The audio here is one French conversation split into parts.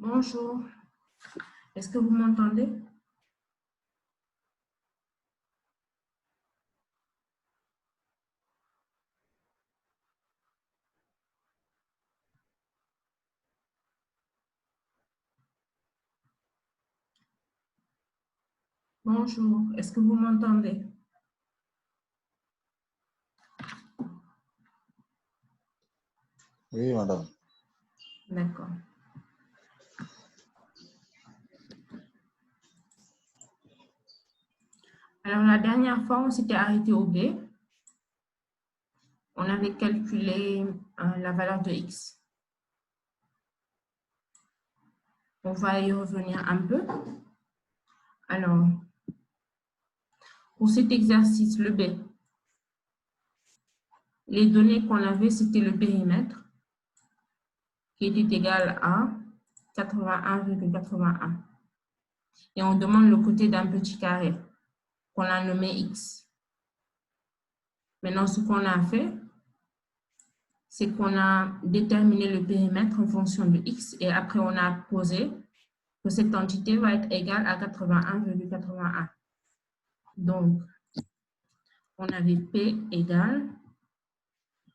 Bonjour, est-ce que vous m'entendez? Bonjour, est-ce que vous m'entendez? Oui, madame. D'accord. Alors, la dernière fois, on s'était arrêté au B. On avait calculé la valeur de X. On va y revenir un peu. Alors, pour cet exercice, le B, les données qu'on avait, c'était le périmètre qui était égal à 81,81. Et on demande le côté d'un petit carré qu'on a nommé X. Maintenant, ce qu'on a fait, c'est qu'on a déterminé le périmètre en fonction de X et après on a posé que cette entité va être égale à 81,81. Donc, on avait P égale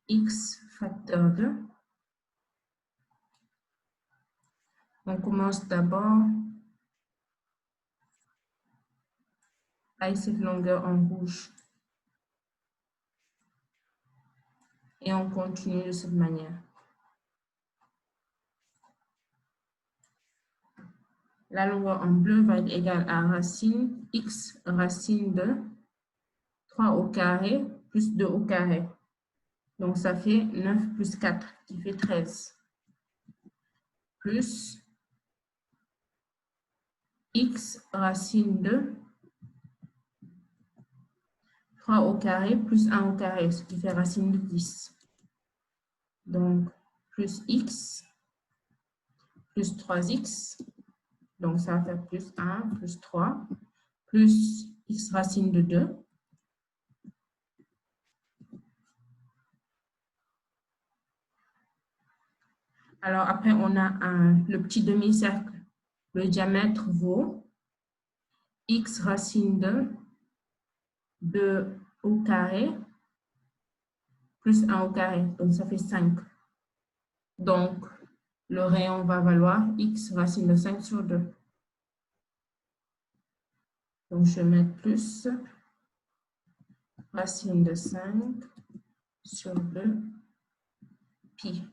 X facteur 2. On commence d'abord avec cette longueur en rouge et on continue de cette manière. La longueur en bleu va être égale à racine X racine de 3 au carré plus 2 au carré. Donc, ça fait 9 plus 4 qui fait 13. Plus X racine de 3 au carré plus 1 au carré, ce qui fait racine de 10. Donc, plus X plus 3X. Donc, ça va faire plus 1 plus 3 plus X racine de 2. Alors, après, on a le petit demi-cercle. Le diamètre vaut X racine de 2 au carré plus 1 au carré. Donc, ça fait 5. Donc, le rayon va valoir X racine de 5 sur 2. Donc, je vais mettre plus racine de 5 sur 2 pi.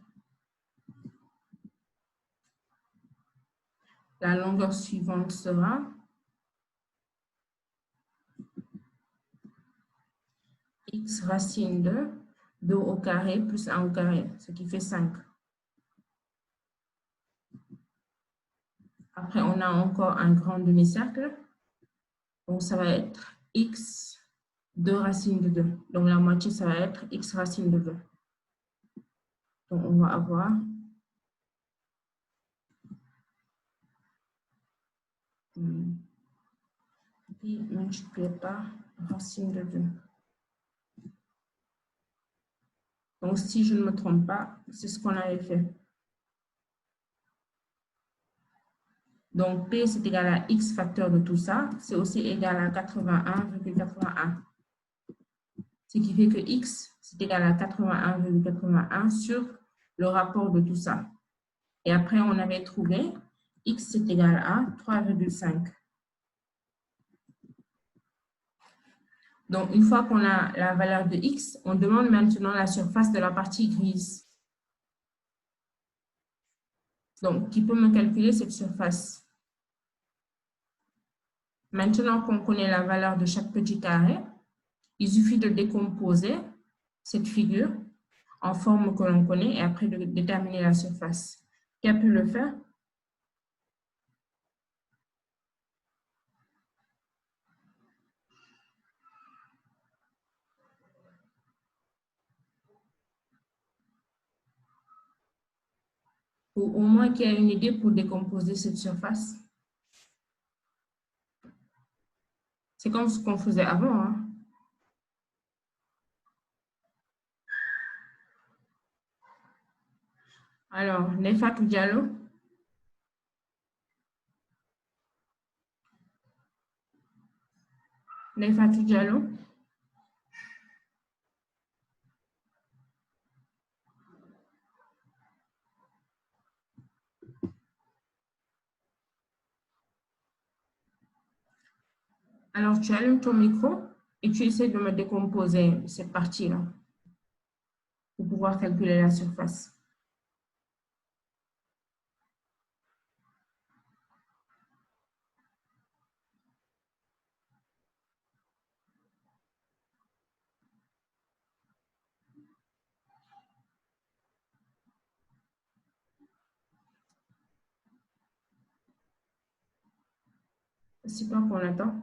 La longueur suivante sera X racine de 2 au carré plus 1 au carré, ce qui fait 5. Après, on a encore un grand demi-cercle. Donc, ça va être X 2 racine de 2. Donc, la moitié, ça va être X racine de 2. Donc, on va avoir pi multiplié par racine de 2. Donc, si je ne me trompe pas, c'est ce qu'on avait fait. Donc, P, c'est égal à X facteur de tout ça. C'est aussi égal à 81,81. Ce qui fait que X, c'est égal à 81,81 sur le rapport de tout ça. Et après, on avait trouvé X, c'est égal à 3,5. Donc, une fois qu'on a la valeur de X, on demande maintenant la surface de la partie grise. Donc, qui peut me calculer cette surface? Maintenant qu'on connaît la valeur de chaque petit carré, il suffit de décomposer cette figure en forme que l'on connaît et après de déterminer la surface. Qui a pu le faire? Ou au moins qui a une idée pour décomposer cette surface? C'est comme ce qu'on faisait avant, hein? Alors, Nefat Diallo? Ndeye Fatou Diallo. Alors, tu allumes ton micro et tu essaies de me décomposer cette partie-là pour pouvoir calculer la surface. C'est quoi qu'on attend?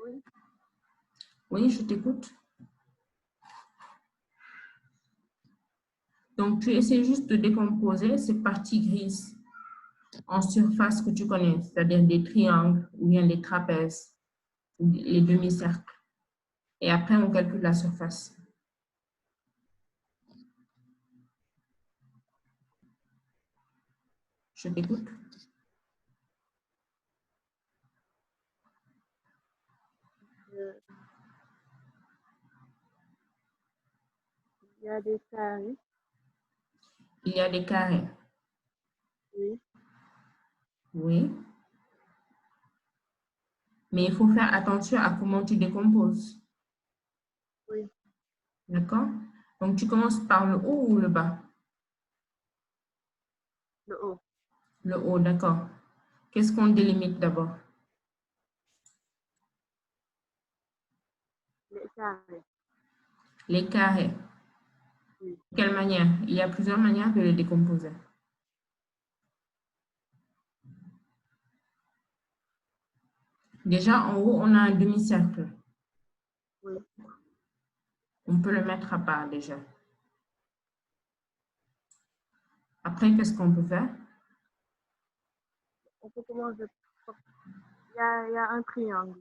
Oui. Oui, je t'écoute. Donc, tu essaies juste de décomposer ces parties grises en surface que tu connais, c'est-à-dire des triangles ou bien des trapèzes, ou les demi-cercles. Et après, on calcule la surface. Je t'écoute. Il y a des carrés. Il y a des carrés. Oui. Oui. Mais il faut faire attention à comment tu décomposes. Oui. D'accord? Donc, tu commences par le haut ou le bas? Le haut. Le haut, d'accord. Qu'est-ce qu'on délimite d'abord? Les carrés. Les carrés. Oui. De quelle manière? Il y a plusieurs manières de les décomposer. Déjà, en haut, on a un demi-cercle. Oui. On peut le mettre à part déjà. Après, qu'est-ce qu'on peut faire? On peut commencer. Il y a un triangle.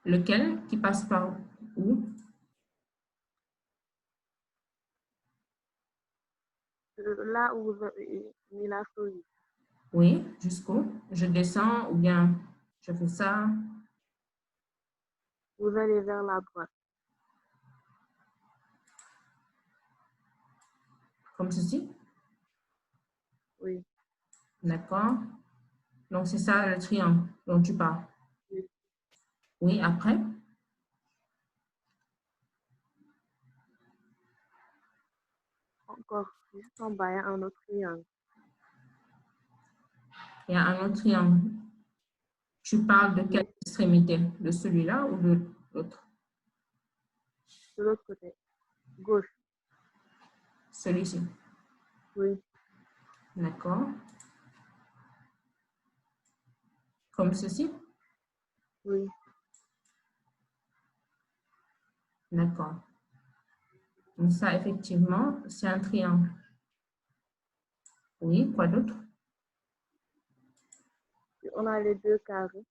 Lequel qui passe par où? Là où vous avez mis la souris. Oui, jusqu'où? Je descends ou bien je fais ça Vous allez vers la droite. comme ceci? Oui. D'accord. Donc, c'est ça le triangle dont tu parles. Oui. Oui, après? Encore juste en bas, il y a un autre triangle. Il y a un autre triangle. Tu parles de quelle Oui. extrémité? De celui-là ou de l'autre? De l'autre côté. Gauche. Celui-ci. Oui. D'accord. Comme ceci? Oui. D'accord. Donc ça, effectivement, c'est un triangle. Oui, quoi d'autre? On a les deux carrés.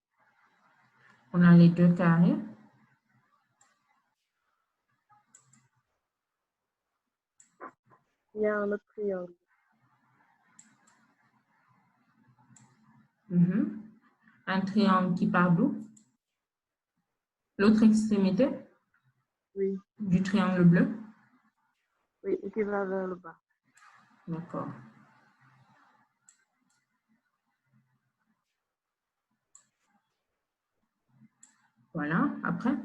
On a les deux carrés. Il y a un autre triangle. Un triangle qui part d'où? L'autre extrémité Oui. du triangle bleu. Oui, et qui va vers le bas. D'accord. Voilà. Après,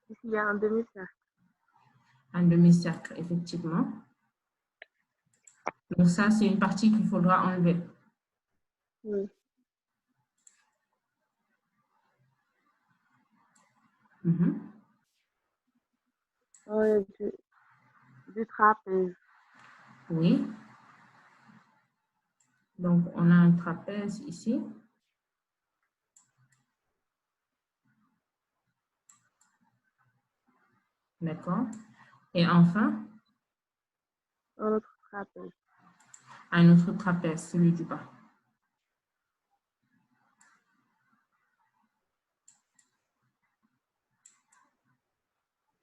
Ici, il y a un demi-cercle. un demi-cercle, effectivement. Donc ça, c'est une partie qu'il faudra enlever. Oui. Du trapèze. Oui. Donc, on a un trapèze ici. D'accord. Et enfin, Un autre trapèze. un autre trapèze, celui du bas.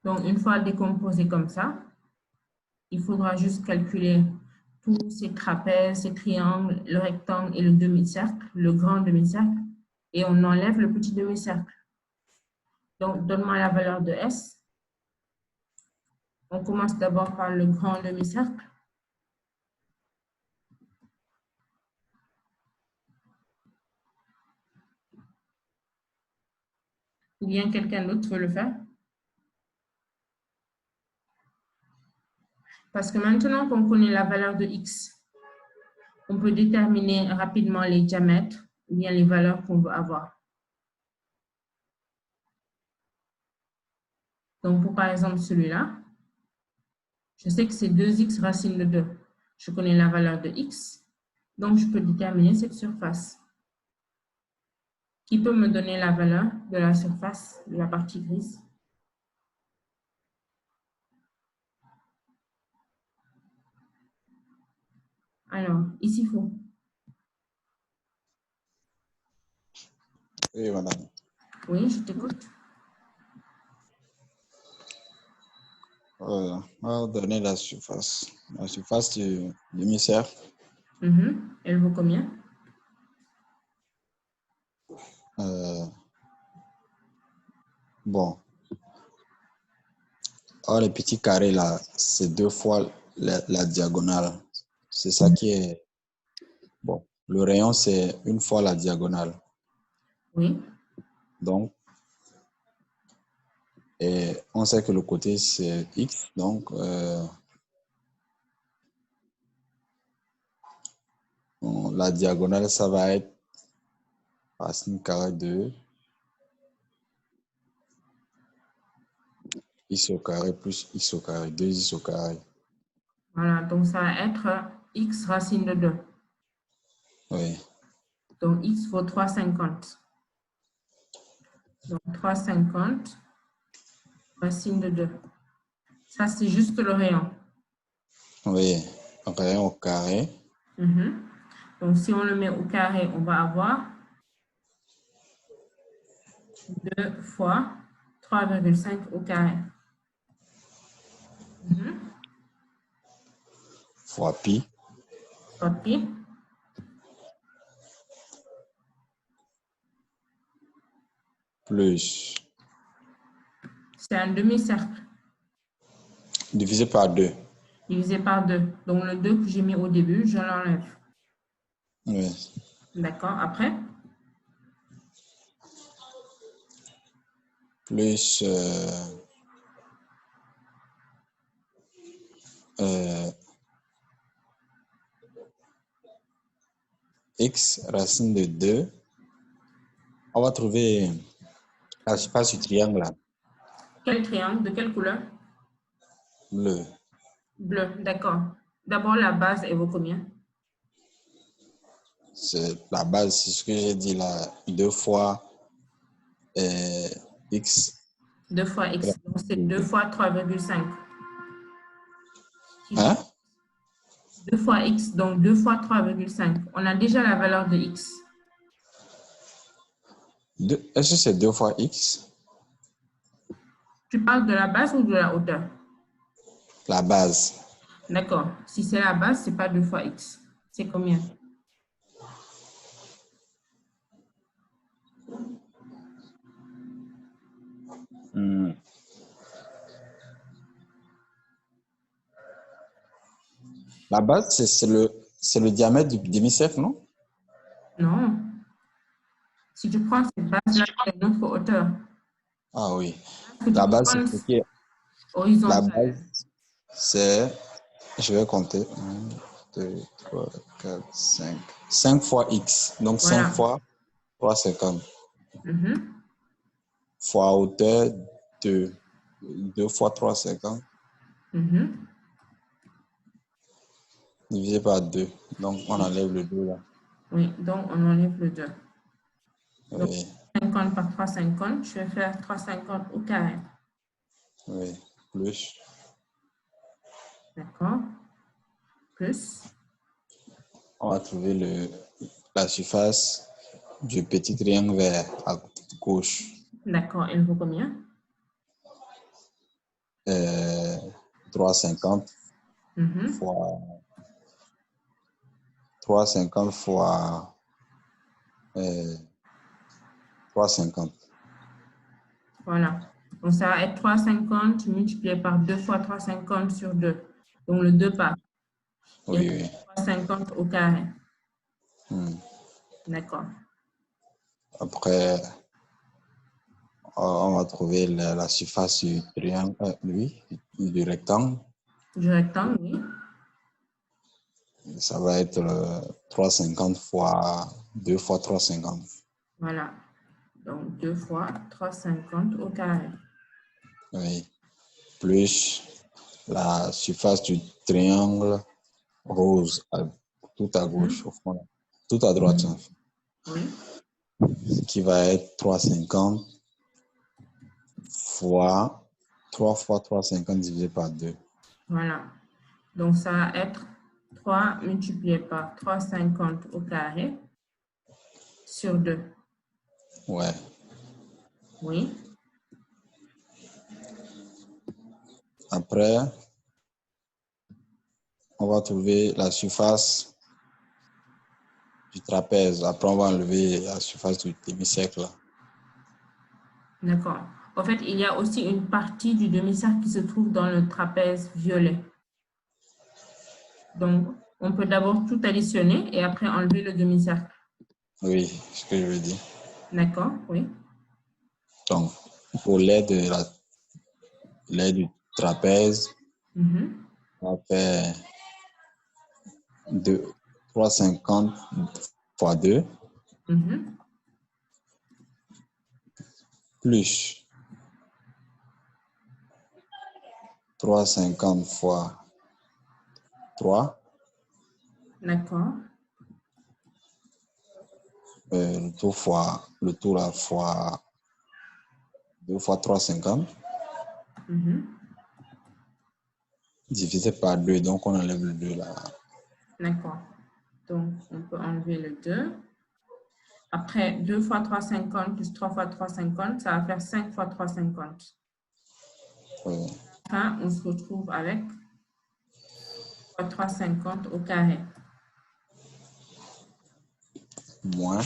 Donc, une fois décomposé comme ça, il faudra juste calculer tous ces trapèzes, ces triangles, le rectangle et le demi-cercle, le grand demi-cercle, et on enlève le petit demi-cercle. Donc, donne-moi la valeur de S. On commence d'abord par le grand demi-cercle. Ou bien quelqu'un d'autre veut le faire? Parce que maintenant qu'on connaît la valeur de X, on peut déterminer rapidement les diamètres ou bien les valeurs qu'on veut avoir. Donc, pour par exemple celui-là, je sais que c'est 2x racine de 2. Je connais la valeur de X, donc je peux déterminer cette surface. Qui peut me donner la valeur de la surface de la partie grise? Alors, ici, il faut. Oui, madame. Oui, je t'écoute. On va donner la surface. La surface du demi-cercle. Elle vaut combien? Bon. Or, les petits carrés là, c'est 2 fois la diagonale. C'est ça qui est... Bon, le rayon, c'est 1 fois la diagonale. Oui. Donc, et on sait que le côté, c'est X. Donc, la diagonale, ça va être racine carrée de X au carré plus X au carré, 2X au carré. Voilà, donc ça va être X racine de 2. Oui. Donc, X vaut 3,50. Donc, 3,50 racine de 2. Ça, c'est juste le rayon. Oui, rayon au carré. Donc, si on le met au carré, on va avoir 2 fois 3,5 au carré. Fois pi. Fois pi. Plus. C'est un demi-cercle. Divisé par 2. Divisé par 2. Donc, le 2 que j'ai mis au début, je l'enlève. Oui. D'accord. Après? Plus X racine de 2. On va trouver la surface du triangle là. Quel triangle? De quelle couleur? Bleu. Bleu. D'accord. D'abord, la base, elle vaut combien? C'est la base, c'est ce que j'ai dit là. 2 fois X. 2 fois X. Donc, c'est 2 fois 3,5. Hein? 2 fois X, donc 2 fois 3,5. On a déjà la valeur de X. Est-ce que c'est 2 fois X? Tu parles de la base ou de la hauteur? La base. D'accord. Si c'est la base, ce n'est pas 2 fois X. C'est combien? La base, c'est le diamètre du demi-cercle, non? Non. Si tu prends cette base-là, c'est notre hauteur. Ah oui. Que La tu base, prends c'est ce qui est. La horizontale. base, c'est. Je vais compter. 1, 2, 3, 4, 5. 5 fois X. Donc Voilà. 5 fois 3,50. Mhm. Fois hauteur de 2 fois 3,50. Mhm. Divisé par 2. Donc on enlève le 2 là. Oui, donc on enlève le 2. Donc, Oui. 50 par 3,50, je vais faire 3,50 au carré. Oui. Plus. D'accord. Plus. On va trouver la surface du petit triangle vert à gauche. D'accord. Elle vaut combien? 3,50 fois 350 fois 350. Voilà. Donc, ça va être 350 multiplié par 2 fois 350 sur 2. Donc, le 2 part. Oui, Et oui. 350 au carré. D'accord. Après, on va trouver la surface du triangle, du rectangle. Du rectangle, oui. Ça va être 350 fois 2 fois 350. Voilà. Donc, 2 fois 350 au carré. Oui. Plus la surface du triangle rose, tout à gauche, au fond, tout à droite, en fait, Oui. qui va être 350 fois 3 fois 350 divisé par 2. Voilà. Donc, ça va être 3 multiplié par 350 au carré sur 2. Ouais. Oui. Après, on va trouver la surface du trapèze. Après, on va enlever la surface du demi-cercle. D'accord. En fait, il y a aussi une partie du demi-cercle qui se trouve dans le trapèze violet. Donc, on peut d'abord tout additionner et après enlever le demi-cercle. Oui, ce que je veux dire. D'accord, oui. Donc, pour l'aide du trapèze, on va faire 350 fois 2 plus 350 fois 3, D'accord. le tout là fois 2 fois 350 divisé par 2, donc on enlève le 2 là. D'accord. Donc, on peut enlever le 2. Après, 2 fois 350 plus 3 fois 350, ça va faire 5 fois 350. Oui. Enfin, on se retrouve avec 350 au carré. Moins.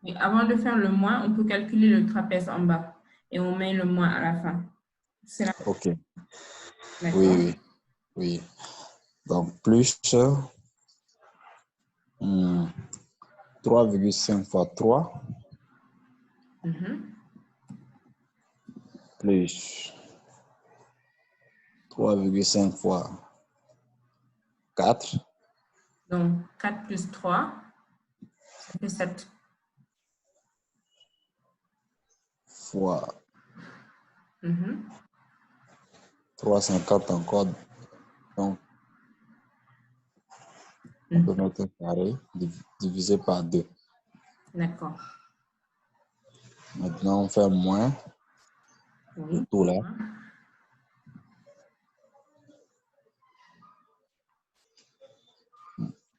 Et avant de faire le moins, on peut calculer le trapèze en bas. Et on met le moins à la fin. C'est la... OK. D'accord. Oui, oui, oui. Donc, plus 3,5 fois 3 plus 3,5 fois 4 Donc, 4 plus 3, ça fait 7. fois 350 encore. Donc, on peut mettre un carré divisé par 2. D'accord. Maintenant, on fait moins le Oui. tout là.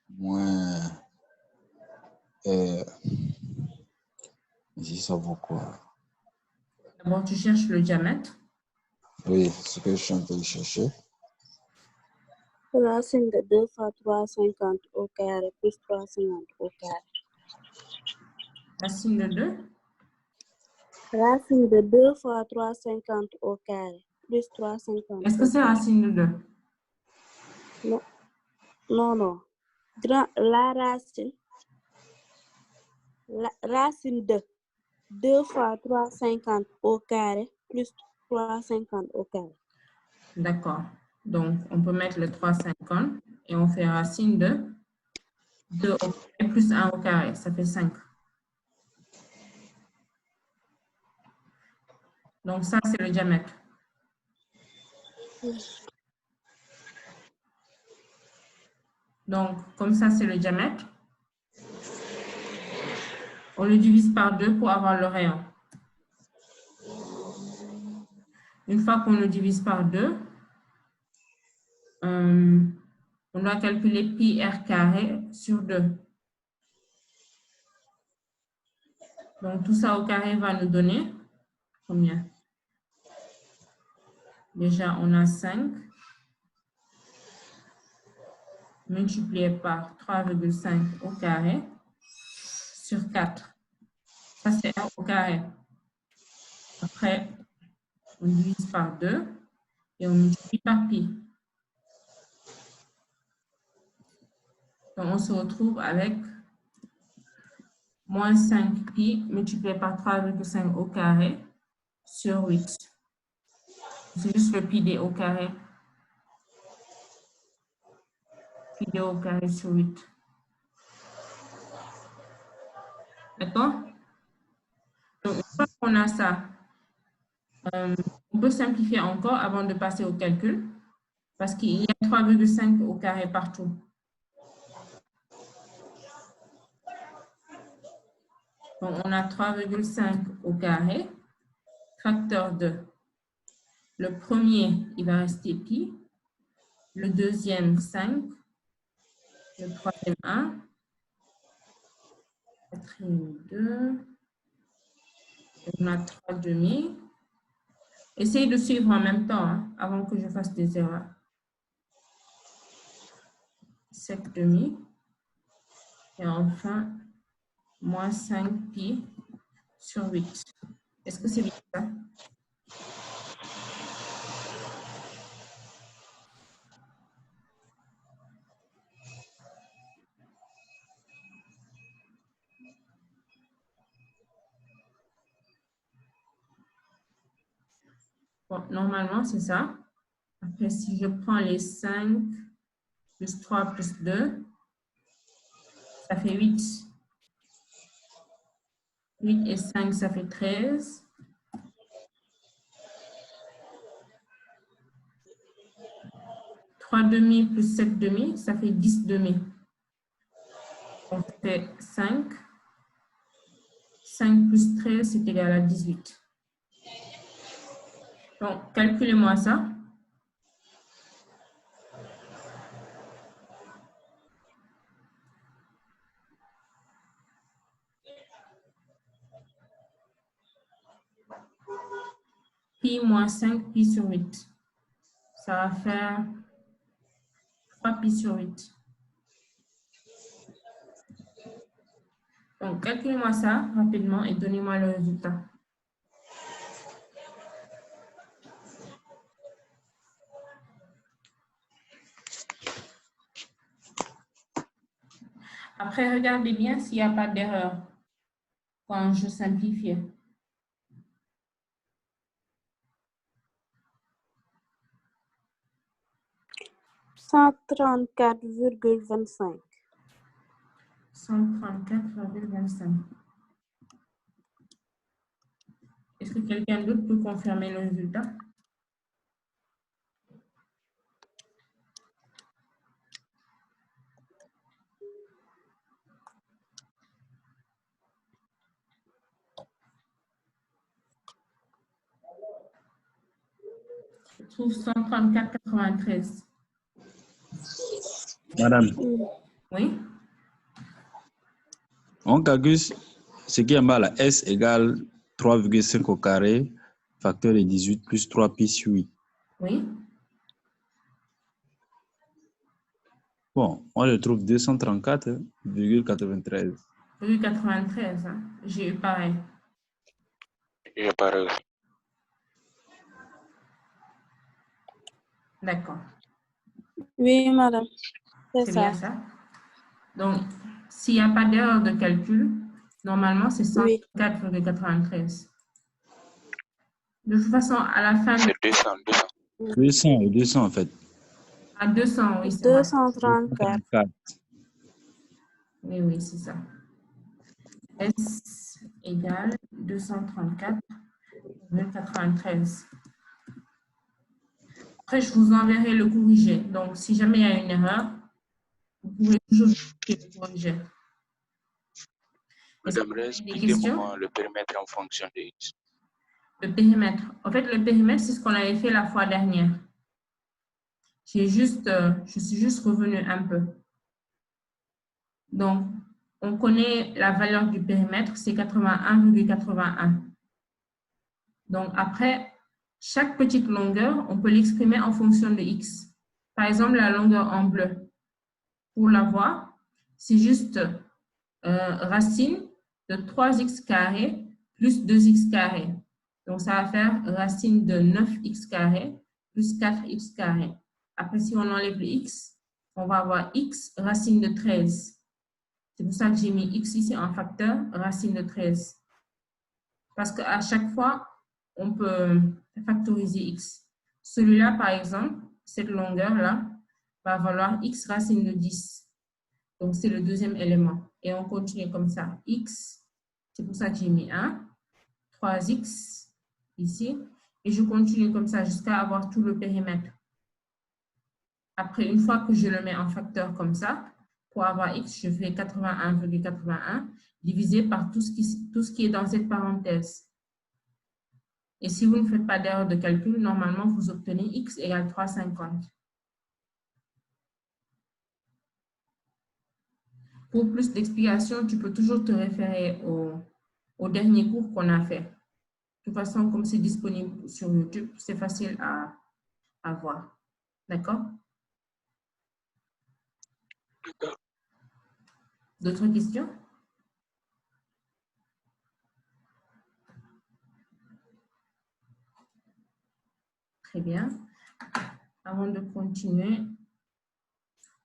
Moins. Ici, ça vaut quoi? D'abord, tu cherches le diamètre. Oui, ce que je suis en train de chercher. Racine de 2 fois 350 au carré plus 350 au carré. Racine de 2. Racine de 2 fois 350 au carré plus 350 Est-ce que au c'est carré. racine de 2? Non, non, non. La racine de 2 fois 350 au carré plus 350 au carré. D'accord. Donc, on peut mettre le 350 et on fait racine de 2 au carré plus 1 au carré. Ça fait 5. Donc, ça, c'est le diamètre. Donc, comme ça, c'est le diamètre. On le divise par 2 pour avoir le rayon. Une fois qu'on le divise par 2, on doit calculer pi r carré sur 2. Donc, tout ça au carré va nous donner combien? Déjà, on a 5. multiplié par 3,5 au carré sur 4. Ça, c'est R au carré. Après, on divise par 2 et on multiplie par pi. Donc, on se retrouve avec moins 5 pi multiplié par 3,5 au carré sur 8. C'est juste le pi d au carré. Pi d au carré sur 8. D'accord? Donc, une fois qu'on a ça, on peut simplifier encore avant de passer au calcul, parce qu'il y a 3,5 au carré partout. Donc, on a 3,5 au carré, facteur de. Le premier, il va rester pi. Le deuxième, 5. Le troisième, 1. Le quatrième, 2. On a 3 demi. Essayez de suivre en même temps, hein, avant que je fasse des erreurs. 7 demi. Et enfin, moins 5 pi sur 8. Est-ce que c'est bien ça? Bon, normalement, c'est ça. Après, si je prends les 5 plus 3 plus 2, ça fait 8. 8 et 5, ça fait 13. 3 demi plus 7 demi, ça fait 10 demi. Donc, ça fait 5. 5 plus 13, c'est égal à 18. Donc, calculez-moi ça. Pi moins 5 pi sur 8. Ça va faire 3 pi sur 8. Donc, calculez-moi ça rapidement et donnez-moi le résultat. Après, regardez bien s'il n'y a pas d'erreur quand je simplifie. « 134,25. 134,25. Est-ce que quelqu'un d'autre peut confirmer le résultat? Je trouve 134,93. Madame, Oui? on calcule ce qui est en bas là, S égale 3,5 au carré, facteur de 18 plus 3 pi sur 8. Oui? Bon, moi je trouve 234,93. 93, hein? J'ai eu pareil. J'ai pareil. D'accord. Oui, madame. C'est C'est ça. bien ça. Donc, s'il n'y a pas d'erreur de calcul, normalement, c'est Oui. 104,93. De toute façon, à la fin, C'est 200, 200. 200 et 200 en fait. à 200, oui, c'est vrai. 234. Oui, oui, c'est ça. S égale 234,93. Après, je vous enverrai le corrigé. Donc, si jamais il y a une erreur, vous pouvez toujours le corriger. J'aimerais expliquer comment le périmètre en fonction de X. Le périmètre. En fait, le périmètre, c'est ce qu'on avait fait la fois dernière. Je suis juste revenue un peu. Donc, on connaît la valeur du périmètre, c'est 81,81. Donc, après, chaque petite longueur, on peut l'exprimer en fonction de X. Par exemple, la longueur en bleu. pour l'avoir, c'est juste racine de 3x carré plus 2x carré. Donc, ça va faire racine de 9x carré plus 4x carré. Après, si on enlève le x, on va avoir x racine de 13. C'est pour ça que j'ai mis x ici en facteur racine de 13. Parce qu'à chaque fois, on peut factoriser x. Celui-là, par exemple, cette longueur-là, va valoir x racine de 10. Donc, c'est le deuxième élément. Et on continue comme ça. X, c'est pour ça que j'ai mis 1. 3x ici. Et je continue comme ça jusqu'à avoir tout le périmètre. Après, une fois que je le mets en facteur comme ça, pour avoir x, je fais 81,81 divisé par tout ce qui est dans cette parenthèse. Et si vous ne faites pas d'erreur de calcul, normalement, vous obtenez x égale 3,50. Pour plus d'explications, tu peux toujours te référer au dernier cours qu'on a fait. De toute façon, comme c'est disponible sur YouTube, c'est facile à voir. D'accord? D'autres questions? Très bien. Avant de continuer,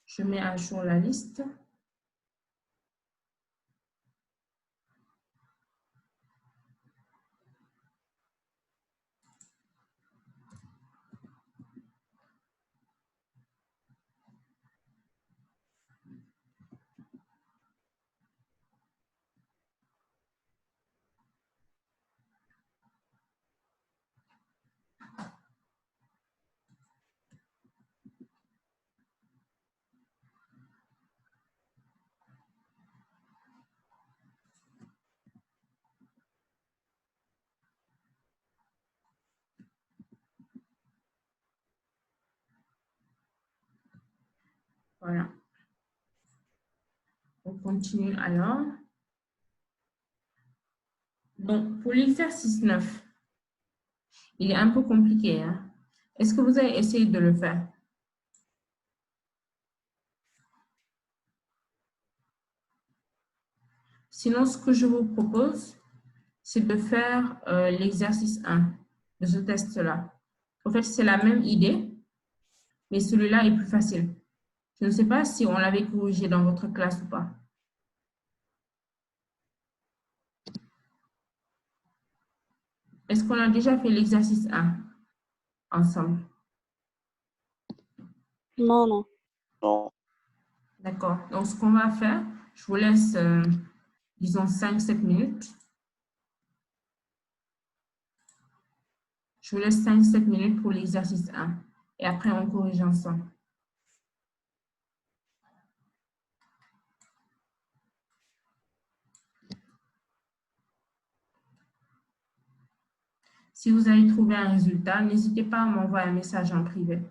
je mets à jour la liste. Voilà. On continue alors. Donc, pour l'exercice 9, il est un peu compliqué, hein? Est-ce que vous avez essayé de le faire? Sinon, ce que je vous propose, c'est de faire l'exercice 1 de ce test-là. En fait, c'est la même idée, mais celui-là est plus facile. Je ne sais pas si on l'avait corrigé dans votre classe ou pas. Est-ce qu'on a déjà fait l'exercice 1 ensemble? Non, non. Non. D'accord. Donc, ce qu'on va faire, je vous laisse, disons, 5-7 minutes. Je vous laisse 5-7 minutes pour l'exercice 1. Et après, on corrige ensemble. Si vous avez trouvé un résultat, n'hésitez pas à m'envoyer un message en privé.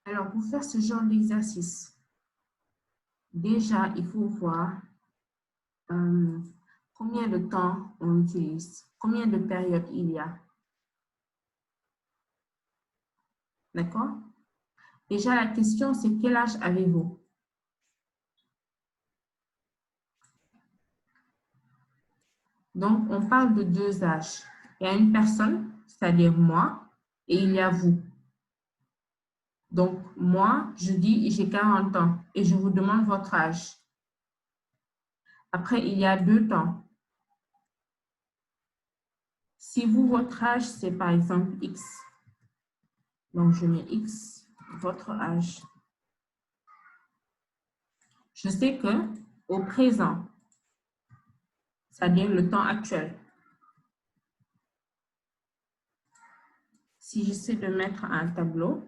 Alors, pour faire ce genre d'exercice, déjà, il faut voir combien de temps on utilise, combien de périodes il y a. D'accord? Déjà, la question, c'est quel âge avez-vous? Donc, on parle de deux âges. Il y a une personne, c'est-à-dire moi, et il y a vous. Donc, moi, je dis j'ai 40 ans et je vous demande votre âge. Après, il y a deux temps. Si vous, votre âge, c'est par exemple X. Donc, je mets X, votre âge. Je sais que au présent, c'est-à-dire le temps actuel, si j'essaie de mettre un tableau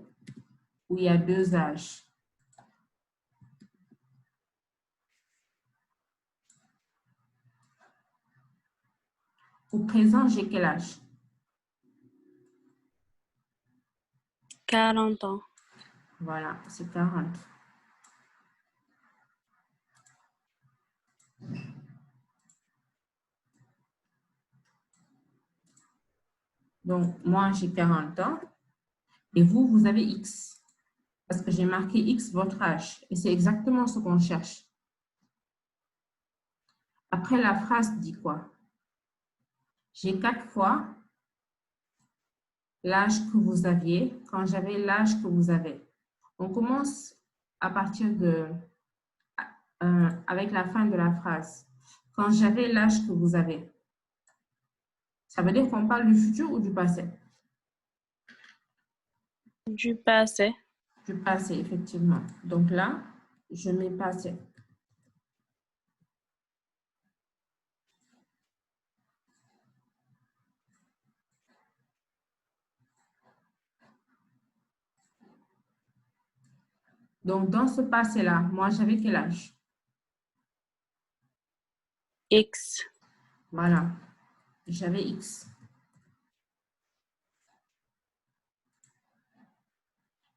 où il y a deux âges, au présent, j'ai quel âge? 40 ans. Voilà, c'est 40. Donc, moi, j'ai 40 ans et vous, vous avez X. Parce que j'ai marqué X, votre âge. Et c'est exactement ce qu'on cherche. Après, la phrase dit quoi? J'ai 4 fois l'âge que vous aviez quand j'avais l'âge que vous avez. On commence à partir de, avec la fin de la phrase. Quand j'avais l'âge que vous avez. Ça veut dire qu'on parle du futur ou du passé? Du passé. Du passé, effectivement. Donc là, je mets passé. Donc, dans ce passé-là, moi, j'avais quel âge? X. Voilà. J'avais X.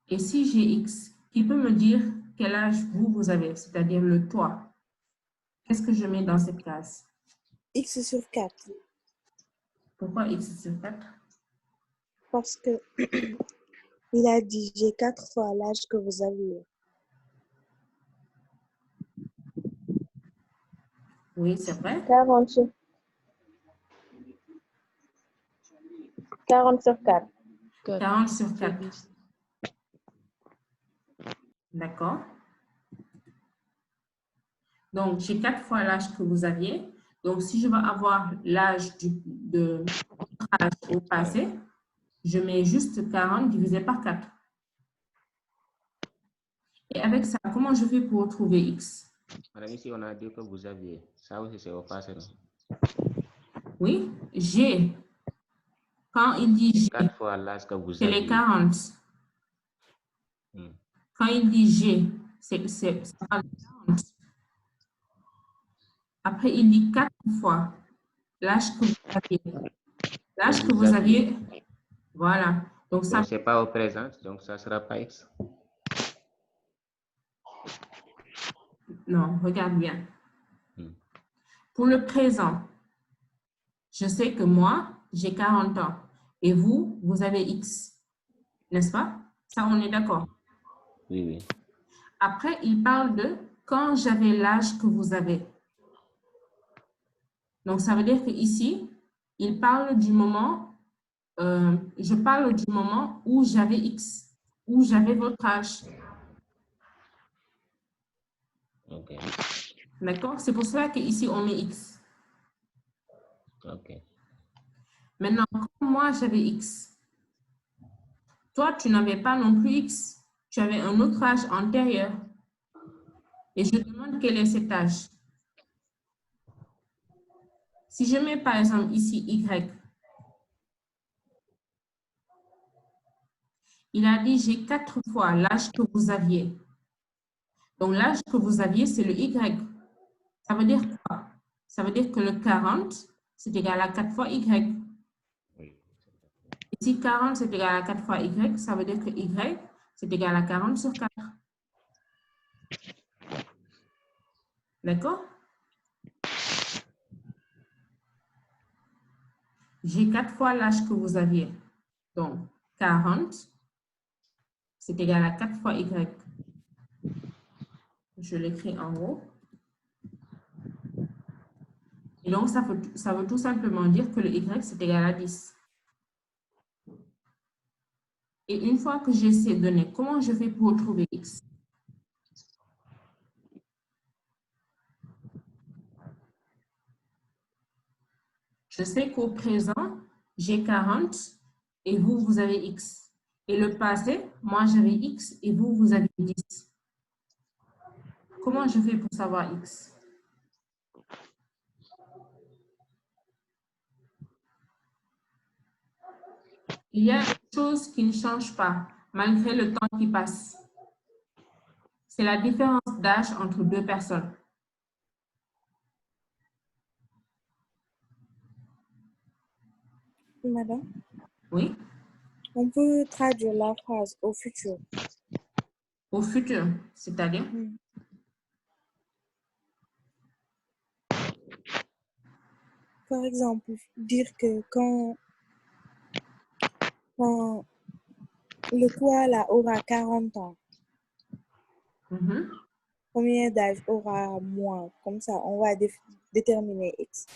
Et si j'ai X, qui peut me dire quel âge vous avez, c'est-à-dire le toi? Qu'est-ce que je mets dans cette case? X sur 4. Pourquoi X sur 4? Parce que il a dit j'ai 4 fois l'âge que vous aviez. Oui, c'est vrai. 40 sur 4. 40 sur 4. D'accord. Donc, j'ai 4 fois l'âge que vous aviez. Donc, si je veux avoir l'âge de votre âge au passé, je mets juste 40 divisé par 4. Et avec ça, comment je fais pour trouver X? Madame, ici, on a dit que vous aviez. Ça aussi, c'est au passé. Oui, j'ai. Quand il dit j'ai, 4 fois l'âge que vous c'est aviez. les 40. Quand il dit j'ai, ça parle de 40. Après, il dit 4 fois l'âge que vous aviez. L'âge que vous aviez, voilà. Donc, ça. Donc, ce n'est pas au présent, donc ça ne sera pas X. Non, regarde bien. Pour le présent, je sais que moi, j'ai 40 ans. Et vous, vous avez X. N'est-ce pas? Ça, on est d'accord. Oui, oui. Après, il parle de quand j'avais l'âge que vous avez. Donc, ça veut dire qu'ici, il parle du moment, je parle du moment où j'avais X, où j'avais votre âge. OK. D'accord? C'est pour cela qu'ici, on met X. OK. Maintenant, quand moi, j'avais X, toi, tu n'avais pas non plus X. Tu avais un autre âge antérieur. Et je demande quel est cet âge. Si je mets par exemple ici Y, il a dit j'ai 4 fois l'âge que vous aviez. Donc l'âge que vous aviez, c'est le Y. Ça veut dire quoi? Ça veut dire que le 40, c'est égal à 4 fois Y. Oui. Et si 40, c'est égal à 4 fois Y, ça veut dire que Y, c'est égal à 40 sur 4. D'accord? J'ai 4 fois l'âge que vous aviez. Donc, 40, c'est égal à 4 fois Y. Je l'écris en haut. Et donc, ça veut tout simplement dire que le Y, c'est égal à 10. Et une fois que j'ai ces données, comment je fais pour retrouver X? Je sais qu'au présent, j'ai 40 et vous, vous avez X. Et le passé, moi, j'avais X et vous, vous avez 10. Comment je fais pour savoir X? Il y a une chose qui ne change pas, malgré le temps qui passe. C'est la différence d'âge entre deux personnes. Madame, Oui? on peut traduire la phrase au futur. Au futur, c'est-à-dire? Par exemple, dire que quand le koala aura 40 ans, combien d'âge aura moins? Comme ça, on va déterminer X.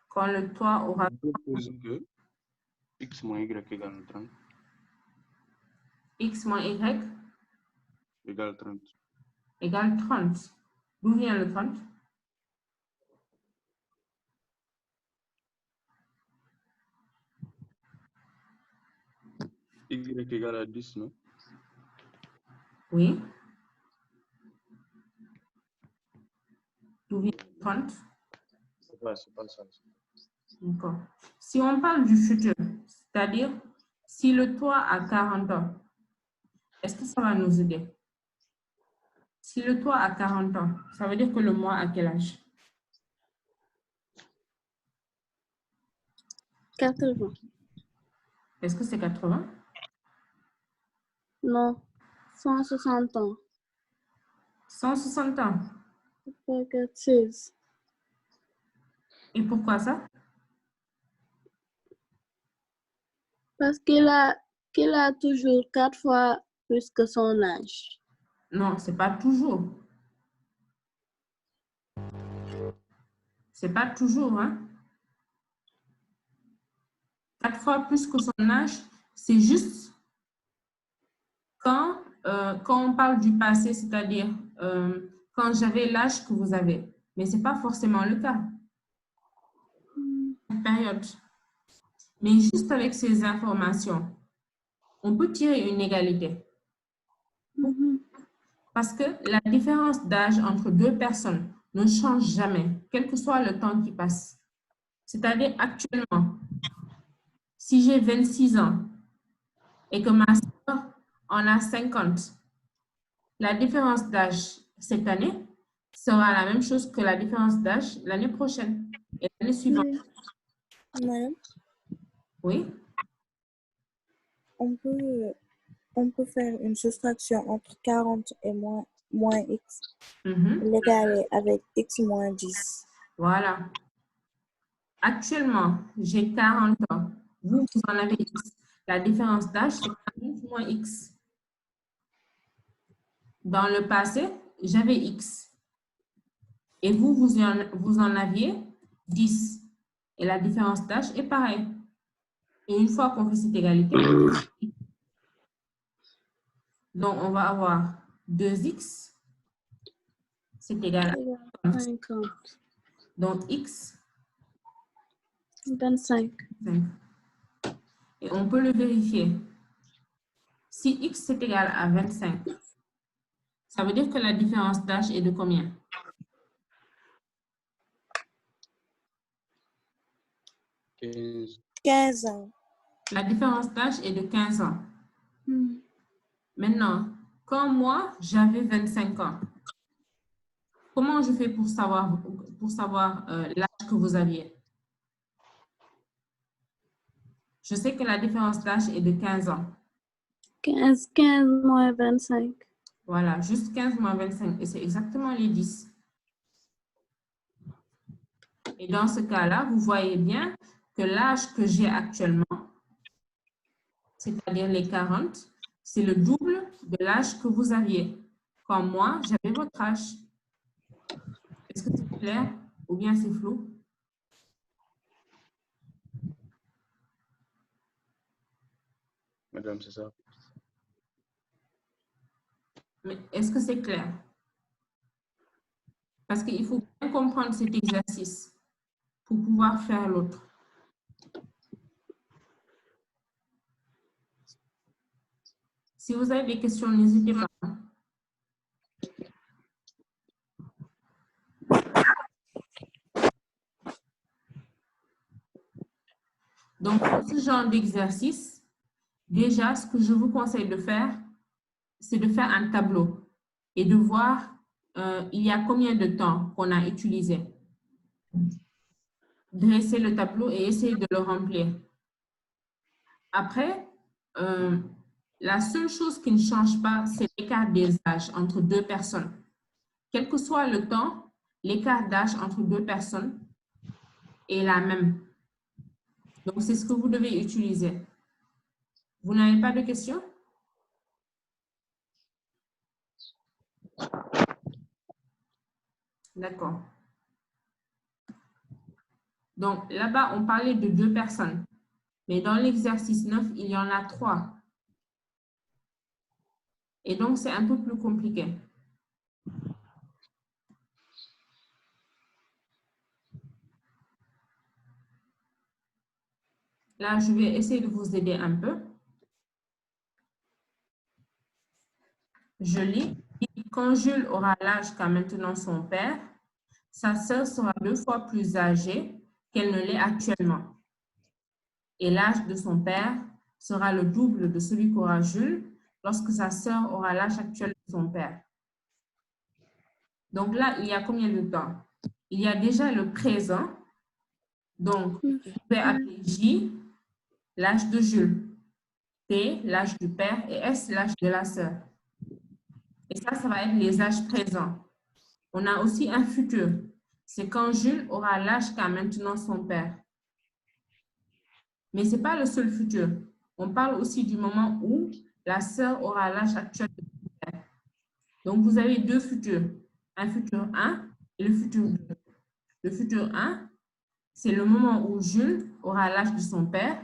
Quand le toit aura... Que X moins Y égale 30. X moins Y Égale 30. égale 30. D'où vient le 30? Y égale à 10, non? Oui. D'où vient le 30? C'est pas ça. D'accord. Si on parle du futur, c'est-à-dire si le toit a 40 ans, est-ce que ça va nous aider? Si le toit a 40 ans, ça veut dire que le mois a quel âge? 80. Est-ce que c'est 80? Non, 160 ans. 160 ans. 16. Et pourquoi ça? Parce qu'il a toujours 4 fois plus que son âge. Non, c'est pas toujours. C'est pas toujours, hein? 4 fois plus que son âge, c'est juste quand on parle du passé, c'est-à-dire quand j'avais l'âge que vous avez. Mais ce n'est pas forcément le cas. Période. Mais juste avec ces informations, on peut tirer une égalité. Parce que la différence d'âge entre deux personnes ne change jamais, quel que soit le temps qui passe. C'est-à-dire actuellement, si j'ai 26 ans et que ma soeur en a 50, la différence d'âge cette année sera la même chose que la différence d'âge l'année prochaine et l'année suivante. Madame, Oui? on peut faire une soustraction entre 40 et moins X. L'égaler avec X moins 10. Voilà. Actuellement, j'ai 40 ans. Vous en avez X. La différence d'âge, c'est 40 moins X. Dans le passé, j'avais X. Et vous en aviez 10. Et la différence d'âge est pareille. Et une fois qu'on fait cette égalité, donc on va avoir 2X, c'est égal à 50. Donc X, 25. 5. Et on peut le vérifier. Si X est égal à 25, ça veut dire que la différence d'âge est de combien? 15 ans. La différence d'âge est de 15 ans. Maintenant, quand moi, j'avais 25 ans, comment je fais pour savoir l'âge que vous aviez? Je sais que la différence d'âge est de 15 ans. 15 moins 25. Voilà, juste 15 moins 25. Et c'est exactement les 10. Et dans ce cas-là, vous voyez bien que l'âge que j'ai actuellement, c'est-à-dire les 40, c'est le double de l'âge que vous aviez. Quand moi, j'avais votre âge. Est-ce que c'est clair ou bien c'est flou? Madame, c'est ça. Mais est-ce que c'est clair? Parce qu'il faut bien comprendre cet exercice pour pouvoir faire l'autre. Si vous avez des questions, n'hésitez pas. Donc, pour ce genre d'exercice, déjà, ce que je vous conseille de faire, c'est de faire un tableau et de voir il y a combien de temps qu'on a utilisé. Dresser le tableau et essayer de le remplir. Après, la seule chose qui ne change pas, c'est l'écart des âges entre deux personnes. Quel que soit le temps, l'écart d'âge entre deux personnes est la même. Donc, c'est ce que vous devez utiliser. Vous n'avez pas de questions? D'accord. Donc, là-bas, on parlait de 2 personnes. Mais dans l'exercice 9, il y en a 3. Et donc, c'est un peu plus compliqué. Là, je vais essayer de vous aider un peu. Je lis. Quand Jules aura l'âge qu'a maintenant son père, sa sœur sera 2 fois plus âgée qu'elle ne l'est actuellement. Et l'âge de son père sera le double de celui qu'aura Jules lorsque sa sœur aura l'âge actuel de son père. Donc là, il y a combien de temps? Il y a déjà le présent. Donc, vous pouvez appeler J, l'âge de Jules. T, l'âge du père. Et S, l'âge de la sœur. Et ça va être les âges présents. On a aussi un futur. C'est quand Jules aura l'âge qu'a maintenant son père. Mais ce n'est pas le seul futur. On parle aussi du moment où la sœur aura l'âge actuel de son père. Donc, vous avez 2 futurs. Un futur 1 et le futur 2. Le futur 1, c'est le moment où Jules aura l'âge de son père.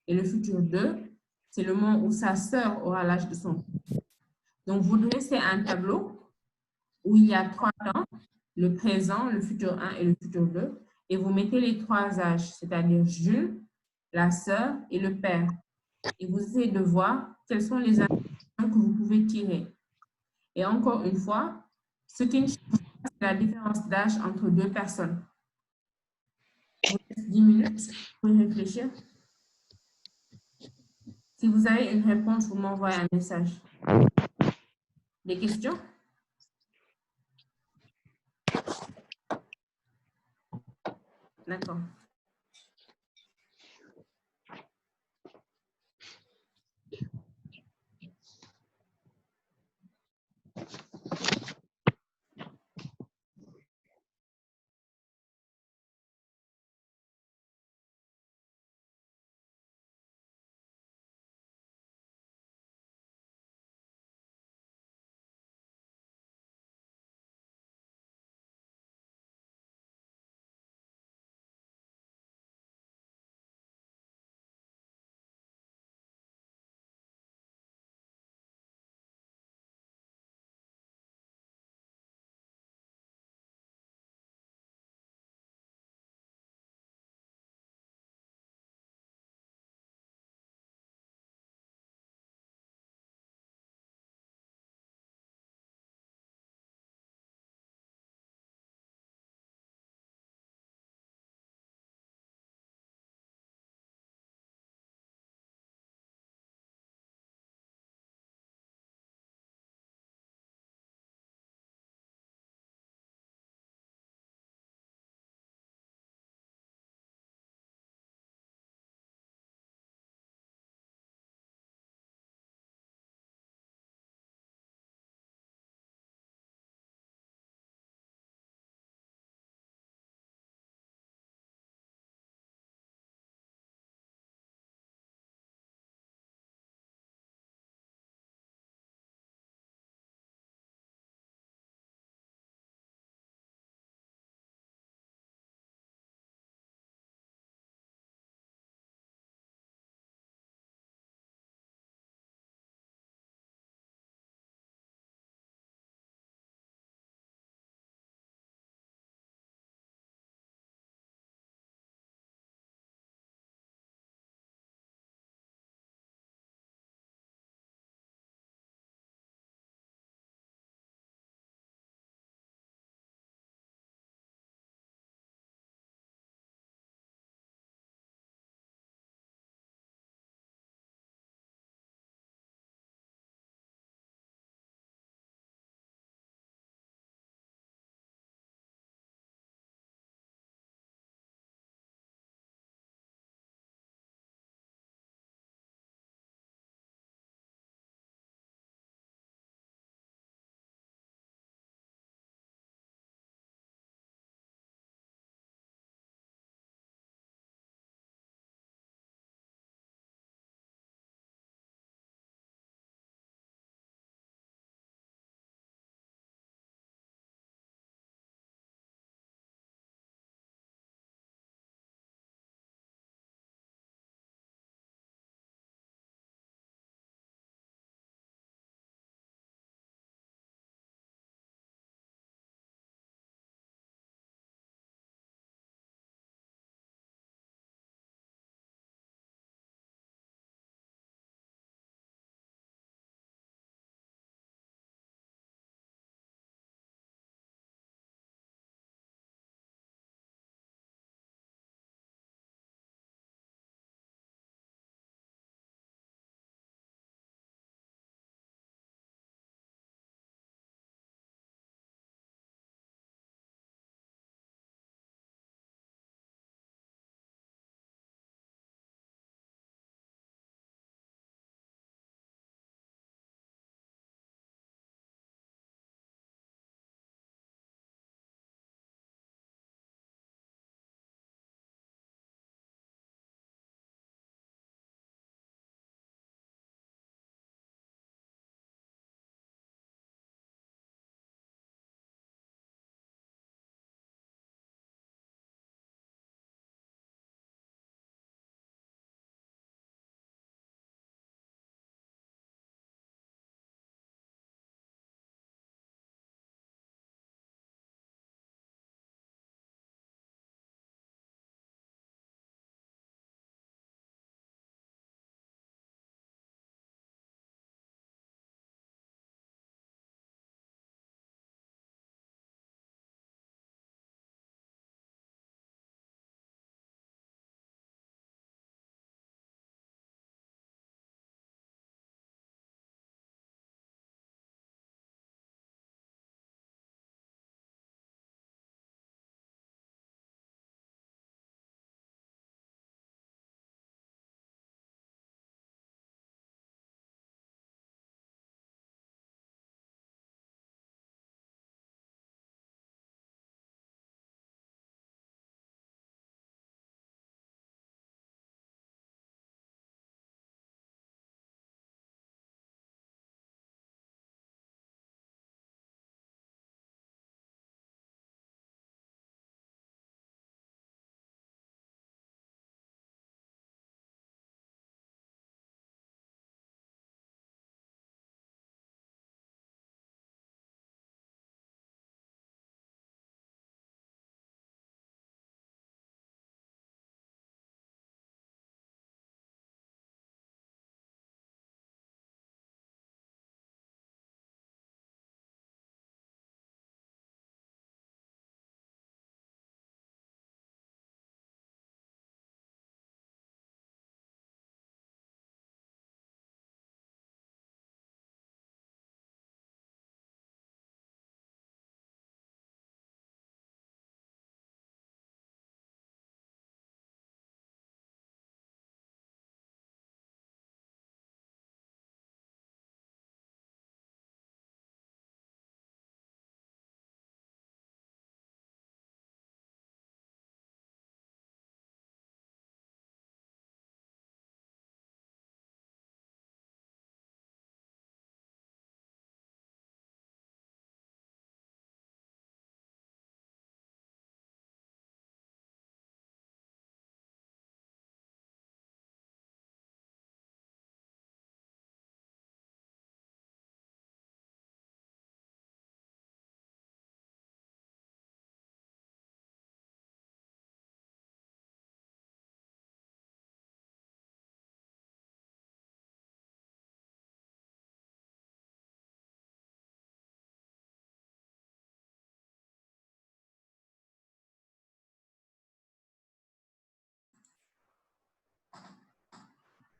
Et le futur 2, c'est le moment où sa sœur aura l'âge de son père. Donc, vous dressez un tableau où il y a 3 temps, le présent, le futur 1 et le futur 2, et vous mettez les 3 âges, c'est-à-dire Jules, la sœur et le père. Et vous essayez de voir quelles sont les informations que vous pouvez tirer. Et encore une fois, ce qui ne change pas, c'est la différence d'âge entre 2 personnes. Je vous laisse 10 minutes pour y réfléchir. Si vous avez une réponse, vous m'envoyez un message. Des questions? D'accord.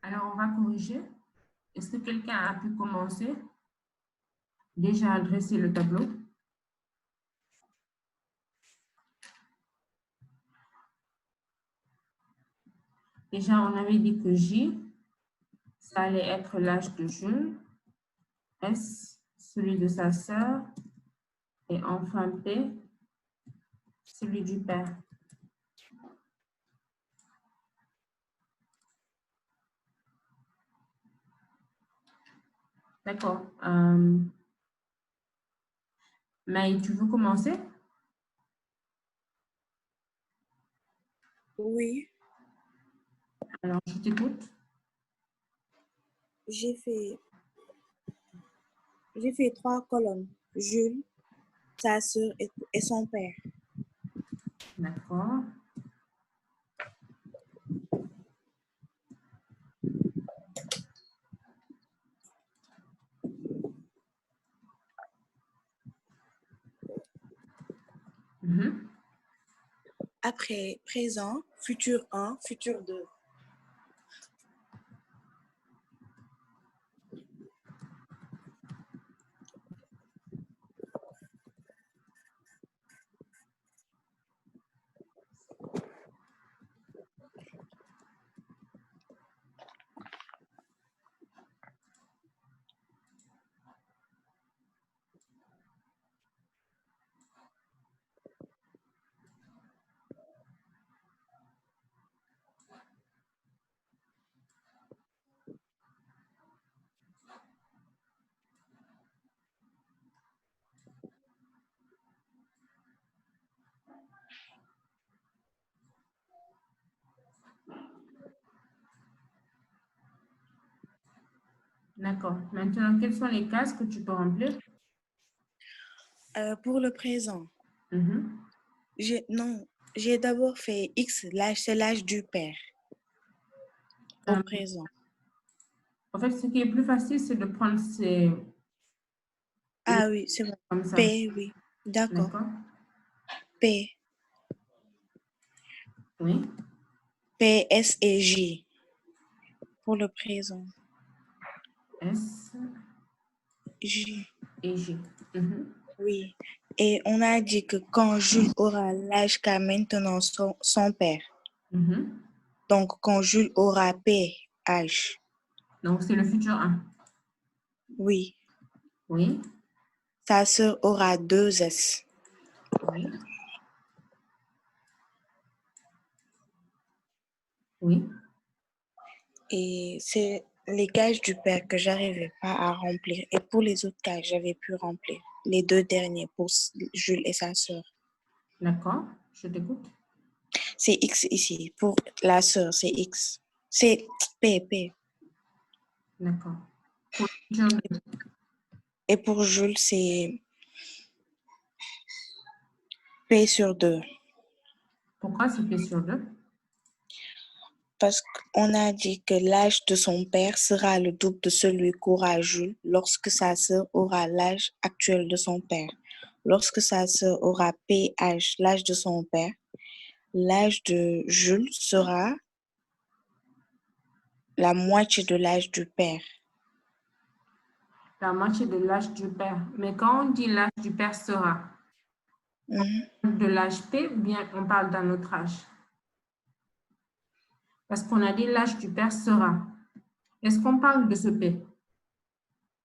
Alors, on va corriger. Est-ce que quelqu'un a pu commencer? Déjà à dresser le tableau? Déjà, on avait dit que J, ça allait être l'âge de Jules. S, celui de sa sœur. Et enfin P, celui du père. D'accord. Maï, tu veux commencer? Oui. Alors, je t'écoute. J'ai fait 3 colonnes. Jules, sa sœur et son père. D'accord. Après, présent, futur 1, futur 2. D'accord. Maintenant, quelles sont les cases que tu peux remplir? Pour le présent, j'ai d'abord fait X, c'est l'âge du père. Au présent. En fait, ce qui est plus facile, c'est de prendre ces... Ah oui, c'est bon. Comme ça. P, oui. D'accord. P. Oui. P, S et J. Pour le présent. S. J. Et J. Oui. Et on a dit que quand Jules aura l'âge qu'a maintenant son père. Donc, quand Jules aura P, H. Donc, c'est le futur 1. Oui. Oui. Sa sœur aura 2 S. Oui. Oui. Et c'est les cases du père que j'arrivais pas à remplir. Et pour les autres cases, j'avais pu remplir. Les 2 derniers pour Jules et sa sœur. D'accord. Je t'écoute. C'est X ici. Pour la sœur, c'est X. C'est P. D'accord. Pour le futur 2. Et pour Jules, c'est P sur 2. Pourquoi c'est P sur 2? Parce qu'on a dit que l'âge de son père sera le double de celui qu'aura Jules lorsque sa sœur aura l'âge actuel de son père. Lorsque sa sœur aura PH, l'âge de son père, l'âge de Jules sera la moitié de l'âge du père. La moitié de l'âge du père. Mais quand on dit l'âge du père sera, de l'âge P ou bien on parle d'un autre âge? Parce qu'on a dit l'âge du père sera. Est-ce qu'on parle de ce P?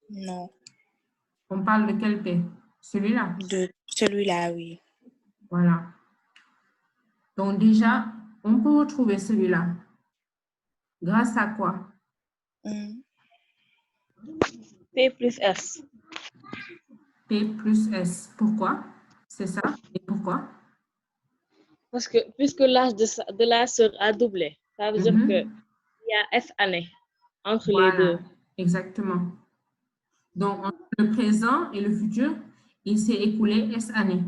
Non. On parle de quel P? Celui-là? De celui-là, oui. Voilà. Donc déjà, on peut retrouver celui-là. Grâce à quoi? P plus S. P plus S. Pourquoi? C'est ça? Et pourquoi? Parce que puisque l'âge de la sœur a doublé, ça veut dire qu'il y a S années entre les deux. Exactement. Donc, entre le présent et le futur, il s'est écoulé S années.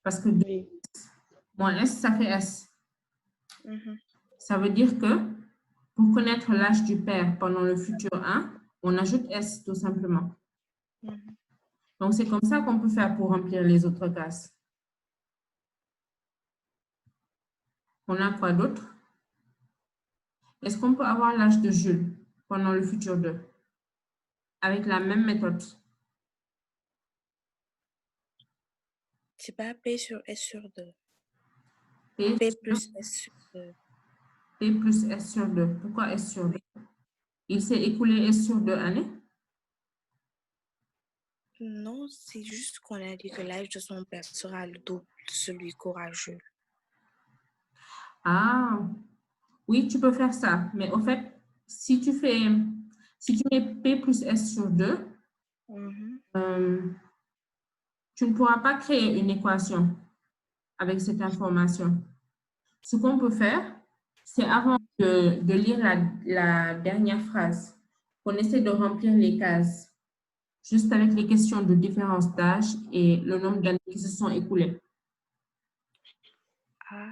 Parce que 2 moins S, ça fait S. Ça veut dire que pour connaître l'âge du père pendant le futur 1, on ajoute S tout simplement. Donc, c'est comme ça qu'on peut faire pour remplir les autres cases. On a quoi d'autre? Est-ce qu'on peut avoir l'âge de Jules? pendant le futur 2 avec la même méthode. C'est pas P sur S sur 2. P plus S sur 2. P plus S sur 2. Pourquoi S sur 2? Il s'est écoulé S sur 2 années? Non, c'est juste qu'on a dit que l'âge de son père sera le double de celui qu'aura Jules. Ah, oui, tu peux faire ça. Mais au fait, si tu mets P plus S sur 2, tu ne pourras pas créer une équation avec cette information. Ce qu'on peut faire, c'est avant de lire la dernière phrase, qu'on essaie de remplir les cases, juste avec les questions de différence d'âge et le nombre d'années qui se sont écoulées. Ah.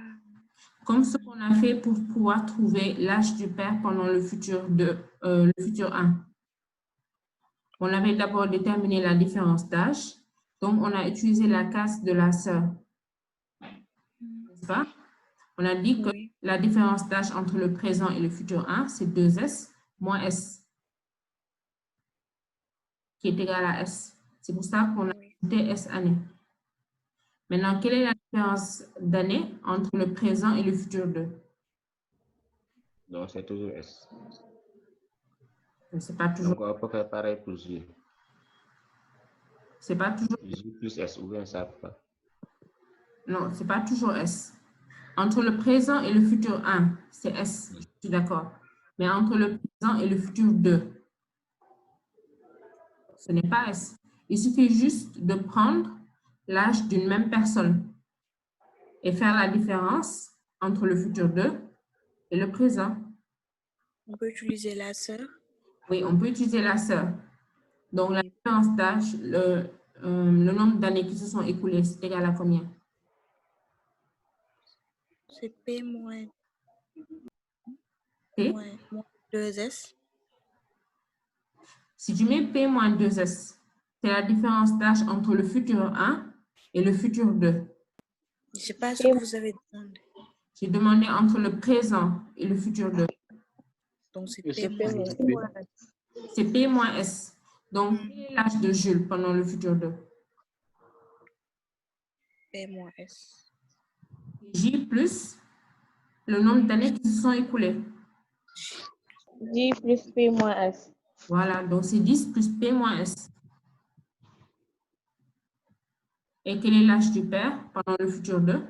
Comme ce qu'on a fait pour pouvoir trouver l'âge du père pendant le futur 1. On avait d'abord déterminé la différence d'âge, donc on a utilisé la case de la sœur. N'est-ce pas? On a dit que la différence d'âge entre le présent et le futur 1, c'est 2S moins S, qui est égal à S. C'est pour ça qu'on a ajouté S années. Maintenant, quelle est la différence d'années entre le présent et le futur 2? Donc, c'est toujours S. C'est pas toujours. Donc, on peut faire pareil pour J. C'est pas toujours. J plus S, ou bien ça pas. Non, c'est pas toujours S. Entre le présent et le futur 1, c'est S, je suis d'accord. Mais entre le présent et le futur 2, ce n'est pas S. Il suffit juste de prendre l'âge d'une même personne et faire la différence entre le futur 2 et le présent. On peut utiliser la sœur? Oui, on peut utiliser la sœur. Donc, la différence d'âge, le nombre d'années qui se sont écoulées, c'est égal à combien? C'est P moins, P? moins 2S. Si tu mets P moins 2S, c'est la différence d'âge entre le futur 1 et le futur 2. Je ne sais pas ce que vous avez demandé. J'ai demandé entre le présent et le futur 2. Donc, c'est P moins S. C'est P moins S. Donc, quel est l'âge de Jules pendant le futur 2? P moins S. J plus le nombre d'années qui se sont écoulées. J plus P moins S. Voilà, donc c'est 10 plus P moins S. Et quel est l'âge du père pendant le futur 2?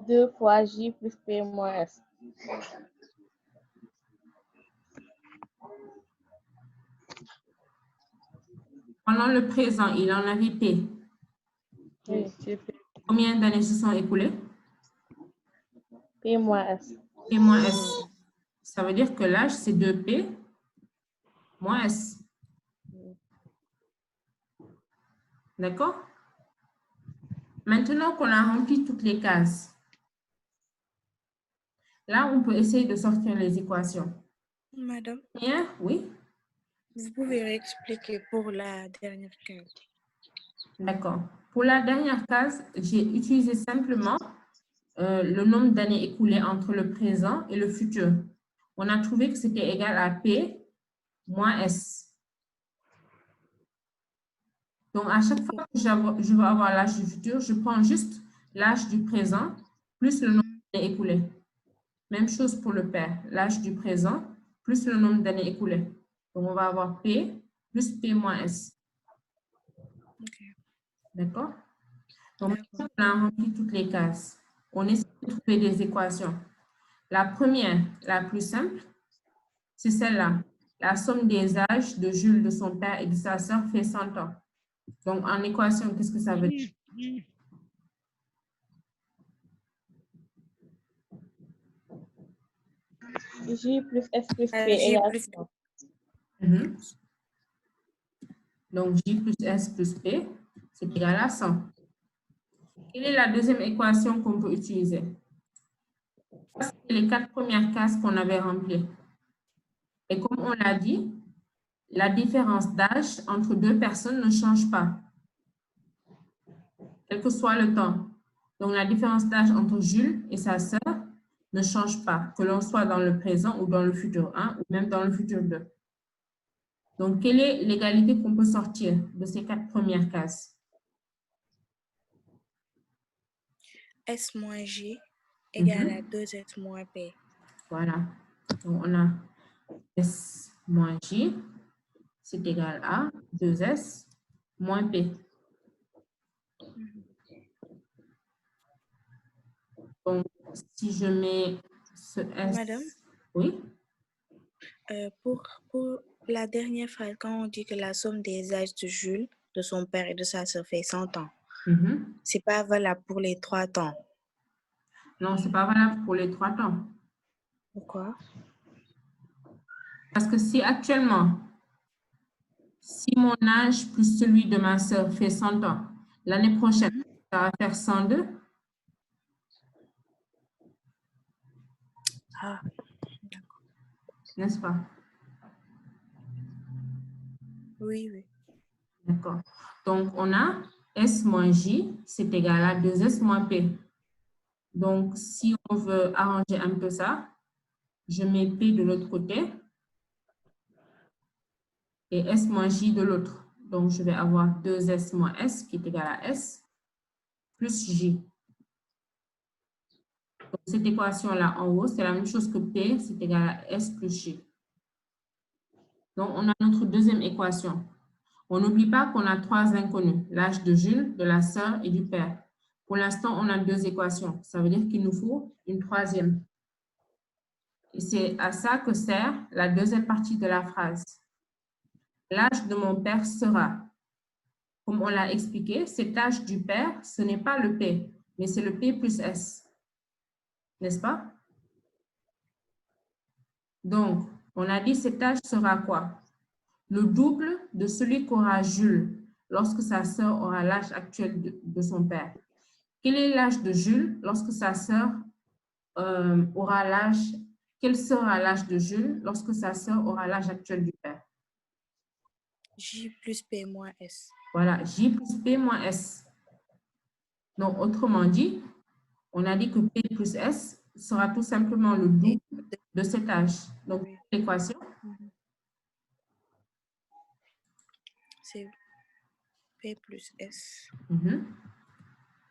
2 fois J plus P moins S. Pendant le présent, il en avait P. Oui, c'est P. Combien d'années se sont écoulées? P moins S. P moins S. Ça veut dire que l'âge, c'est 2P moins S. D'accord? Maintenant qu'on a rempli toutes les cases, là, on peut essayer de sortir les équations. Madame? Oui? Vous pouvez réexpliquer pour la dernière case. D'accord. Pour la dernière case, j'ai utilisé simplement le nombre d'années écoulées entre le présent et le futur. On a trouvé que c'était égal à P moins S. Donc, à chaque fois que je veux avoir l'âge du futur, je prends juste l'âge du présent plus le nombre d'années écoulées. Même chose pour le père. L'âge du présent plus le nombre d'années écoulées. Donc, on va avoir P plus P moins S. D'accord? Donc, maintenant qu'on a rempli toutes les cases, on essaie de trouver des équations. La première, la plus simple, c'est celle-là. La somme des âges de Jules, de son père et de sa sœur fait 100 ans. Donc, en équation, qu'est-ce que ça veut dire? J plus S plus P égale 100. Donc, J plus S plus P, c'est égal à 100. Quelle est la deuxième équation qu'on peut utiliser? C'est les 4 premières cases qu'on avait remplies. Et comme on l'a dit, la différence d'âge entre deux personnes ne change pas, quel que soit le temps. Donc, la différence d'âge entre Jules et sa sœur ne change pas, que l'on soit dans le présent ou dans le futur 1 ou même dans le futur 2. Donc, quelle est l'égalité qu'on peut sortir de ces 4 premières cases? S moins J égale à 2S moins P. Voilà. Donc, on a S moins J, c'est égal à 2S moins P. Donc, si je mets ce S... Madame? Oui? Pour la dernière phrase, quand on dit que la somme des âges de Jules, de son père et de sa sœur fait 100 ans, c'est pas valable pour les 3 temps. Non, c'est pas valable pour les 3 temps. Pourquoi? Parce que si actuellement, si mon âge plus celui de ma sœur fait 100 ans, l'année prochaine, ça va faire 102. Ah, n'est-ce pas? oui, oui. D'accord. Donc, on a S moins J, c'est égal à 2S moins P. Donc, si on veut arranger un peu ça, je mets P de l'autre côté et S moins J de l'autre. Donc, je vais avoir 2S moins S qui est égal à S plus J. Donc, cette équation-là en haut, c'est la même chose que P, c'est égal à S plus J. Donc, on a notre deuxième équation. On n'oublie pas qu'on a 3 inconnus, l'âge de Jules, de la sœur et du père. Pour l'instant, on a 2 équations. Ça veut dire qu'il nous faut une troisième. Et c'est à ça que sert la deuxième partie de la phrase. L'âge de mon père sera. Comme on l'a expliqué, cet âge du père, ce n'est pas le P, mais c'est le P plus S. N'est-ce pas? Donc, on a dit cet âge sera quoi? Le double de celui qu'aura Jules lorsque sa sœur aura l'âge actuel de son père. Quel est l'âge de Jules lorsque sa sœur aura l'âge? Quel sera l'âge de Jules lorsque sa sœur aura l'âge actuel du père? J plus P moins S. Voilà, J plus P moins S. Donc, autrement dit, on a dit que P plus S sera tout simplement le double de cet âge. Donc, l'équation? C'est P plus S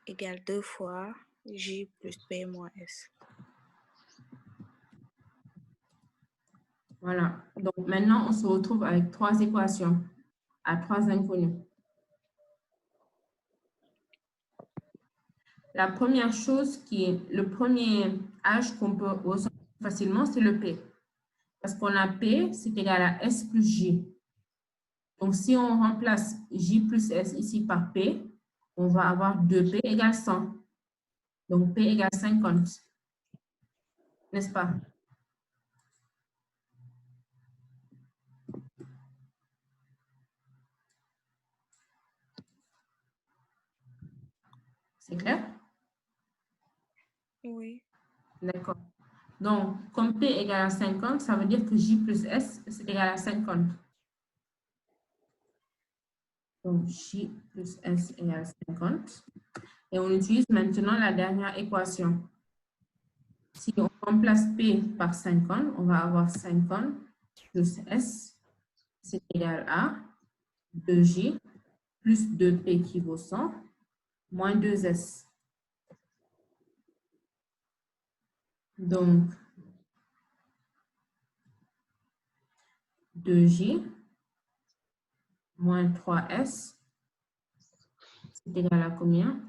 égale 2 fois J plus P moins S. Voilà. Donc, maintenant, on se retrouve avec 3 équations à 3 inconnus. La première chose qui est le premier âge qu'on peut ressortir facilement, c'est le P. Parce qu'on a P, c'est égal à S plus J. Donc, si on remplace J plus S ici par P, on va avoir 2P égale 100. Donc, P égale 50. N'est-ce pas? C'est clair? Oui. D'accord. Donc, comme P égale à 50, ça veut dire que J plus S, c'est égal à 50. Donc, J plus S égale 50. Et on utilise maintenant la dernière équation. Si on remplace P par 50, on va avoir 50 plus S, c'est égal à 2J plus 2P qui vaut 100, moins 2S. Donc, 2J moins 3S, c'est égal à combien?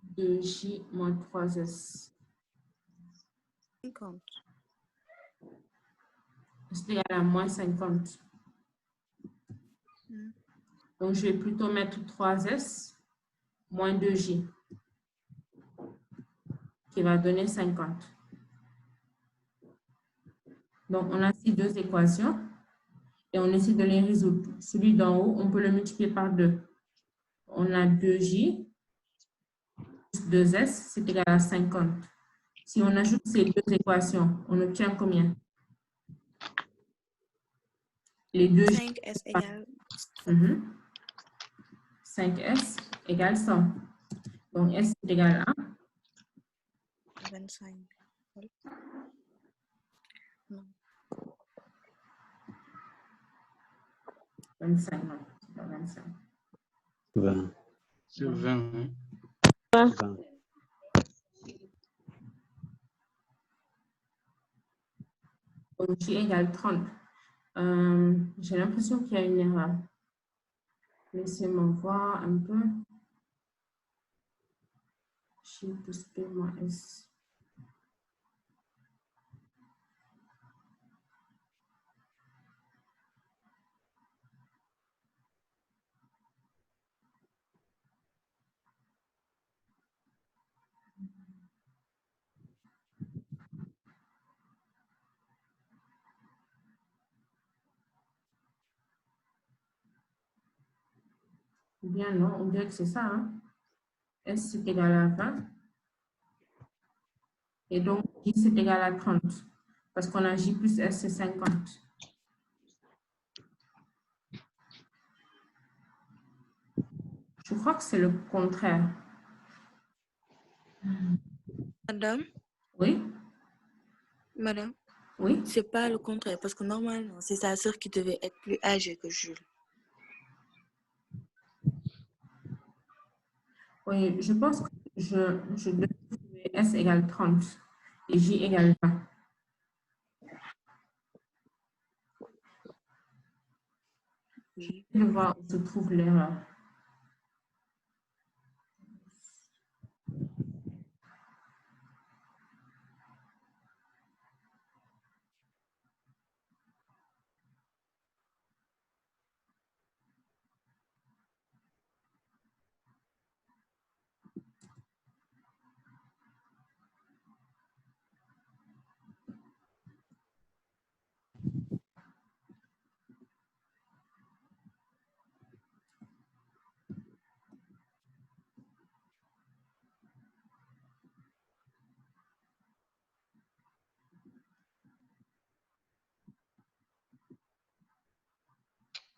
De J moins 3S. 50. C'est égal à moins 50. Donc, je vais plutôt mettre 3S moins 2J, qui va donner 50. Donc, on a ces 2 équations et on essaie de les résoudre. Celui d'en haut, on peut le multiplier par 2. On a 2J plus 2S, c'est égal à 50. Si on ajoute ces 2 équations, on obtient combien? Les deux 5S égale 5S égale 100. Donc, S est égal à 25. Non. 25, non, c'est pas 25. 20. C'est 20. Hein? 20. Donc, J égale 30. J'ai l'impression qu'il y a une erreur. Laissez-moi voir un peu. J plus P moins S. Ou bien non, on dirait que c'est ça. Hein? S c'est égal à 20. Et donc, J c'est égal à 30. Parce qu'on a J plus S, c'est 50. Je crois que c'est le contraire. Madame, Oui? madame, Oui? c'est pas le contraire parce que normalement, c'est sa sœur qui devait être plus âgée que Jules. Oui, je pense que je devais trouver S égale 30 et J égale 20. Oui. Je vais voir où se trouve l'erreur.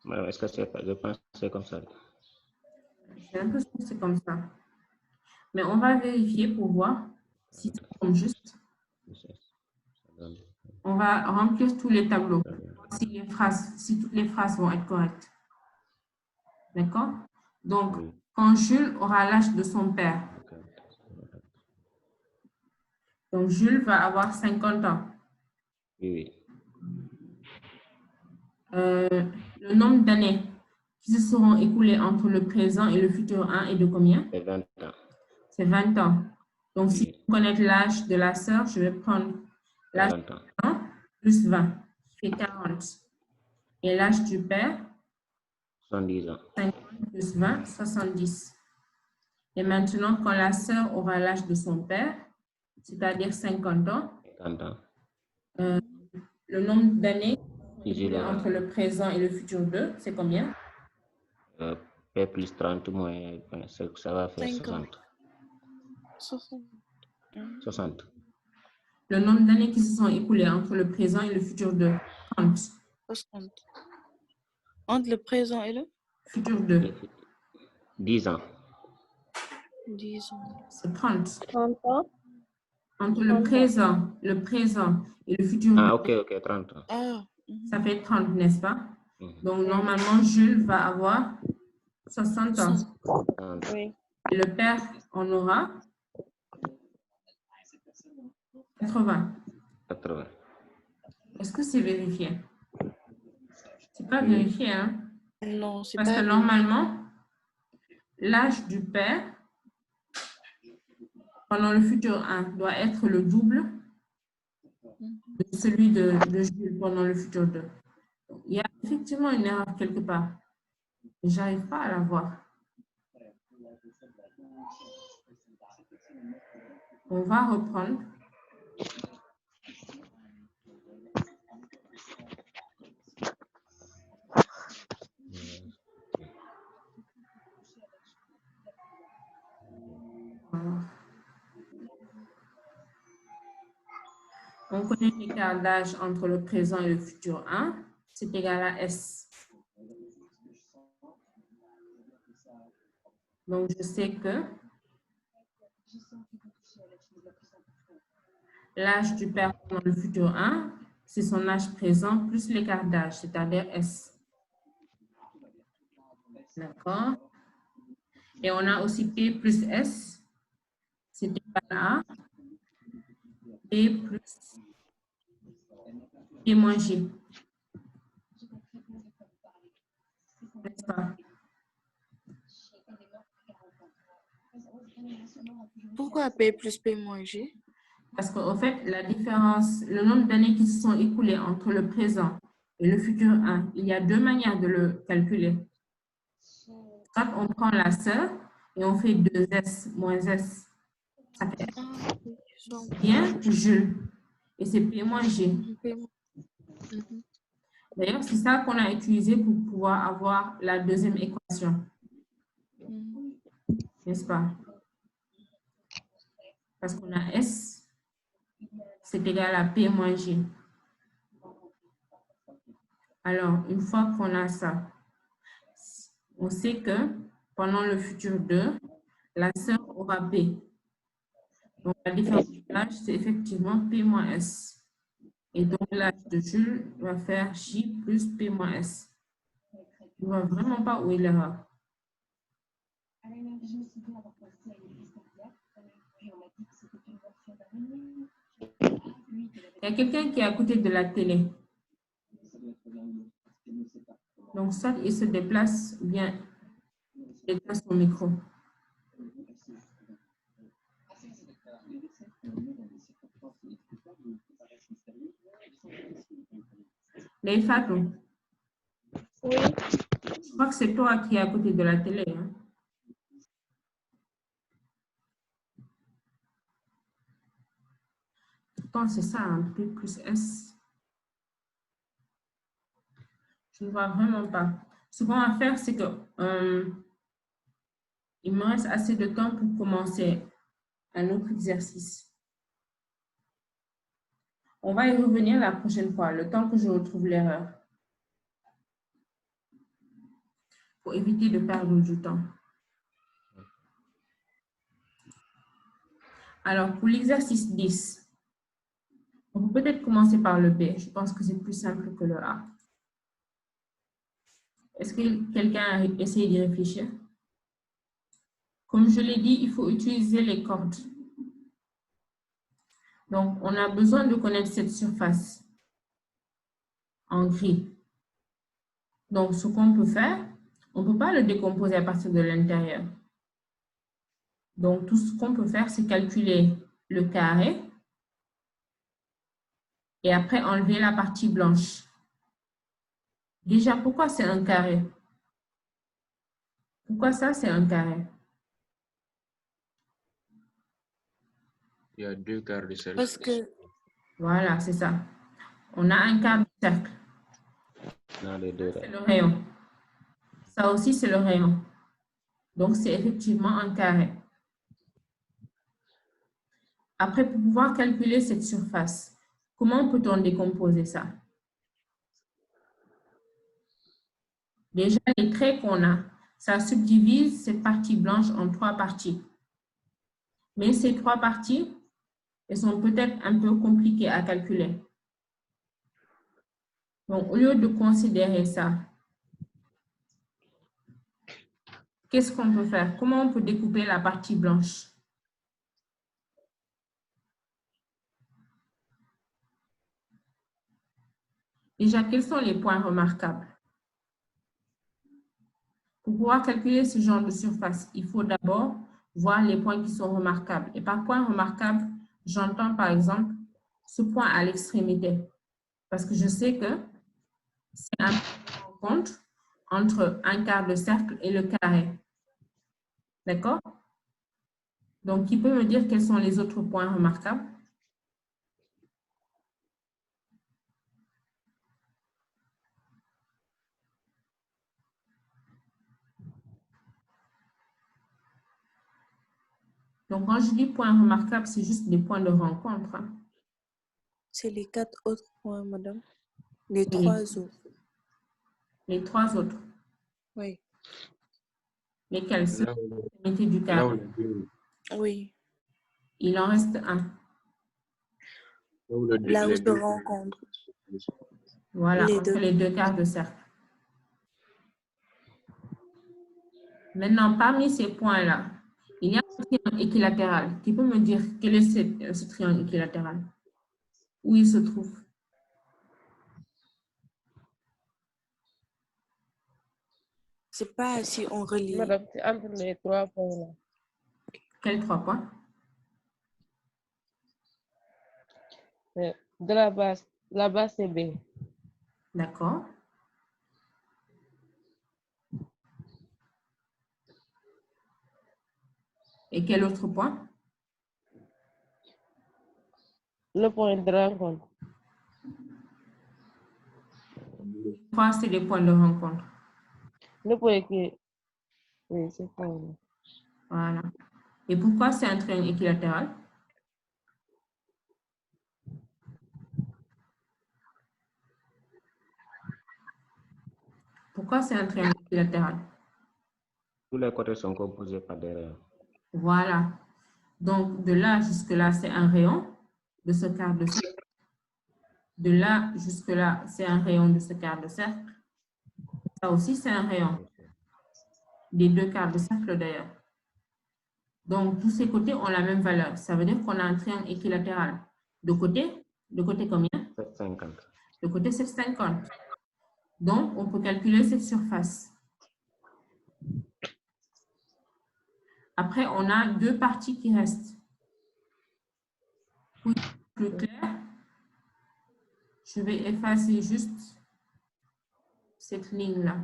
Madame, est-ce que je pense que c'est comme ça? J'ai l'impression que c'est comme ça. Mais on va vérifier pour voir si ça tombe juste. On va remplir tous les tableaux. Si toutes les phrases vont être correctes. D'accord? Donc, Oui. quand Jules aura l'âge de son père, donc Jules va avoir 50 ans. Oui, Le nombre d'années qui se seront écoulées entre le présent et le futur 1 est de combien? c'est 20 ans. C'est 20 ans. Donc, si Oui. vous connaissez l'âge de la sœur, je vais prendre l'âge 40 ans. de 1 plus 20, qui fait 40. Et l'âge du père, 70 ans. 50 plus 20, 70. Et maintenant, quand la sœur aura l'âge de son père, c'est-à-dire 50 ans, 50 ans. le nombre d'années Jules aura entre le présent et le futur 2, c'est combien? P plus 30 moins, ça va faire 50. 60. 60. 60. Le nombre d'années qui se sont écoulées entre le présent et le futur 2, 30. 60. Entre le présent et le Futur 2, 10 ans. 10 ans. c'est 30. 30 ans. Entre le présent et le futur 2, Ah, ok, 30 ans. Ah. ça fait 30, n'est-ce pas? Mhm. Donc, normalement, Jules va avoir 60 ans. 30. Oui. Et le père en aura 80. 80. Est-ce que c'est vérifié? C'est pas Oui. vérifié, hein? Non, c'est Parce pas que vérifié. normalement, l'âge du père pendant le futur 1 doit être le double de celui de Jules pendant le futur 2. Il y a effectivement une erreur quelque part. J'arrive pas à la voir. On va reprendre. On connaît l'écart d'âge entre le présent et le futur 1. c'est égal à S. Donc, je sais que l'âge du père dans le futur 1, c'est son âge présent plus l'écart d'âge, c'est-à-dire S. D'accord? Et on a aussi P plus S, c'est égal à P plus P moins G. N'est-ce pas? Pourquoi P plus P moins G? Parce qu'en fait, la différence, le nombre d'années qui se sont écoulées entre le présent et le futur 1, il y a deux manières de le calculer. Soit on prend la sœur et on fait 2S moins S. Ça fait bien Jules. Et c'est P moins G. D'ailleurs, c'est ça qu'on a utilisé pour pouvoir avoir la deuxième équation. N'est-ce pas? Parce qu'on a S, c'est égal à P moins G. Alors, une fois qu'on a ça, on sait que pendant le futur 2, la sœur aura P. Donc, la différence de l'âge, c'est effectivement P moins S. Et donc, l'âge de Jules va faire J plus P moins S. Je ne vois vraiment pas où est l'erreur. Il y a quelqu'un qui est à côté de la télé. Donc, soit il se déplace ou bien il éteint son micro. Les Fatou. Oui. Je crois que c'est toi qui es à côté de la télé. Hein? Pourtant, c'est ça, un P plus S. Je ne vois vraiment pas. Ce qu'on va faire, c'est que il me reste assez de temps pour commencer un autre exercice. On va y revenir la prochaine fois, le temps que je retrouve l'erreur. Pour éviter de perdre du temps. Alors, pour l'exercice 10, on peut peut-être commencer par le B. Je pense que c'est plus simple que le A. Est-ce que quelqu'un a essayé d'y réfléchir? Comme je l'ai dit, il faut utiliser les cordes. Donc, on a besoin de connaître cette surface en gris. Donc, ce qu'on peut faire, on ne peut pas le décomposer à partir de l'intérieur. Donc, tout ce qu'on peut faire, c'est calculer le carré et après enlever la partie blanche. Déjà, pourquoi c'est un carré? Pourquoi ça, c'est un carré? Il y a deux quarts de cercle. Parce que... Voilà, c'est ça. On a un quart de cercle. Dans les deux C'est le rayon. Ça aussi, c'est le rayon. Donc, c'est effectivement un carré. Après, pour pouvoir calculer cette surface, comment peut-on décomposer ça? Déjà, les traits qu'on a, ça subdivise cette partie blanche en trois parties. Mais ces trois parties, elles sont peut-être un peu compliquées à calculer. Donc, au lieu de considérer ça, qu'est-ce qu'on peut faire? Comment on peut découper la partie blanche? Déjà, quels sont les points remarquables? Pour pouvoir calculer ce genre de surface, il faut d'abord voir les points qui sont remarquables. Et par point remarquable, j'entends par exemple ce point à l'extrémité. Parce que je sais que c'est un rencontre entre un quart de cercle et le carré. D'accord? Donc, qui peut me dire quels sont les autres points remarquables? Donc, quand je dis points remarquables, c'est juste des points de rencontre. Hein. C'est les 4 autres points, madame. Les Oui. 3 autres. Les 3 autres. Oui. Lesquels? Ceux l'extrémité du carré. Oui. Il en reste un. Là où se rencontrent. Voilà, les entre deux. les 2 quarts de cercle. Maintenant, parmi ces points-là, il y a un triangle équilatéral. Qui peut me dire quel est ce triangle équilatéral? Où il se trouve? C'est pas si on relie. Madame, c'est entre les 3 points là. Quels 3 points? De la base c'est B. D'accord. Et quel autre point? Le point de rencontre. 3, c'est les points de rencontre. Le point qui... Oui, c'est ça. Voilà. Et pourquoi c'est un triangle équilatéral? Pourquoi c'est un triangle équilatéral? Tous les côtés sont composés par des rayons. Voilà. Donc, de là jusque là, c'est un rayon de ce quart de cercle. De là jusque là, c'est un rayon de ce quart de cercle. Ça aussi, c'est un rayon. Des 2 quarts de cercle d'ailleurs. Donc, tous ces côtés ont la même valeur. Ça veut dire qu'on a un triangle équilatéral. De côté combien? 750. De côté 750. Donc, on peut calculer cette surface. Après, on a 2 parties qui restent. Pour être plus clair, je vais effacer juste cette ligne-là.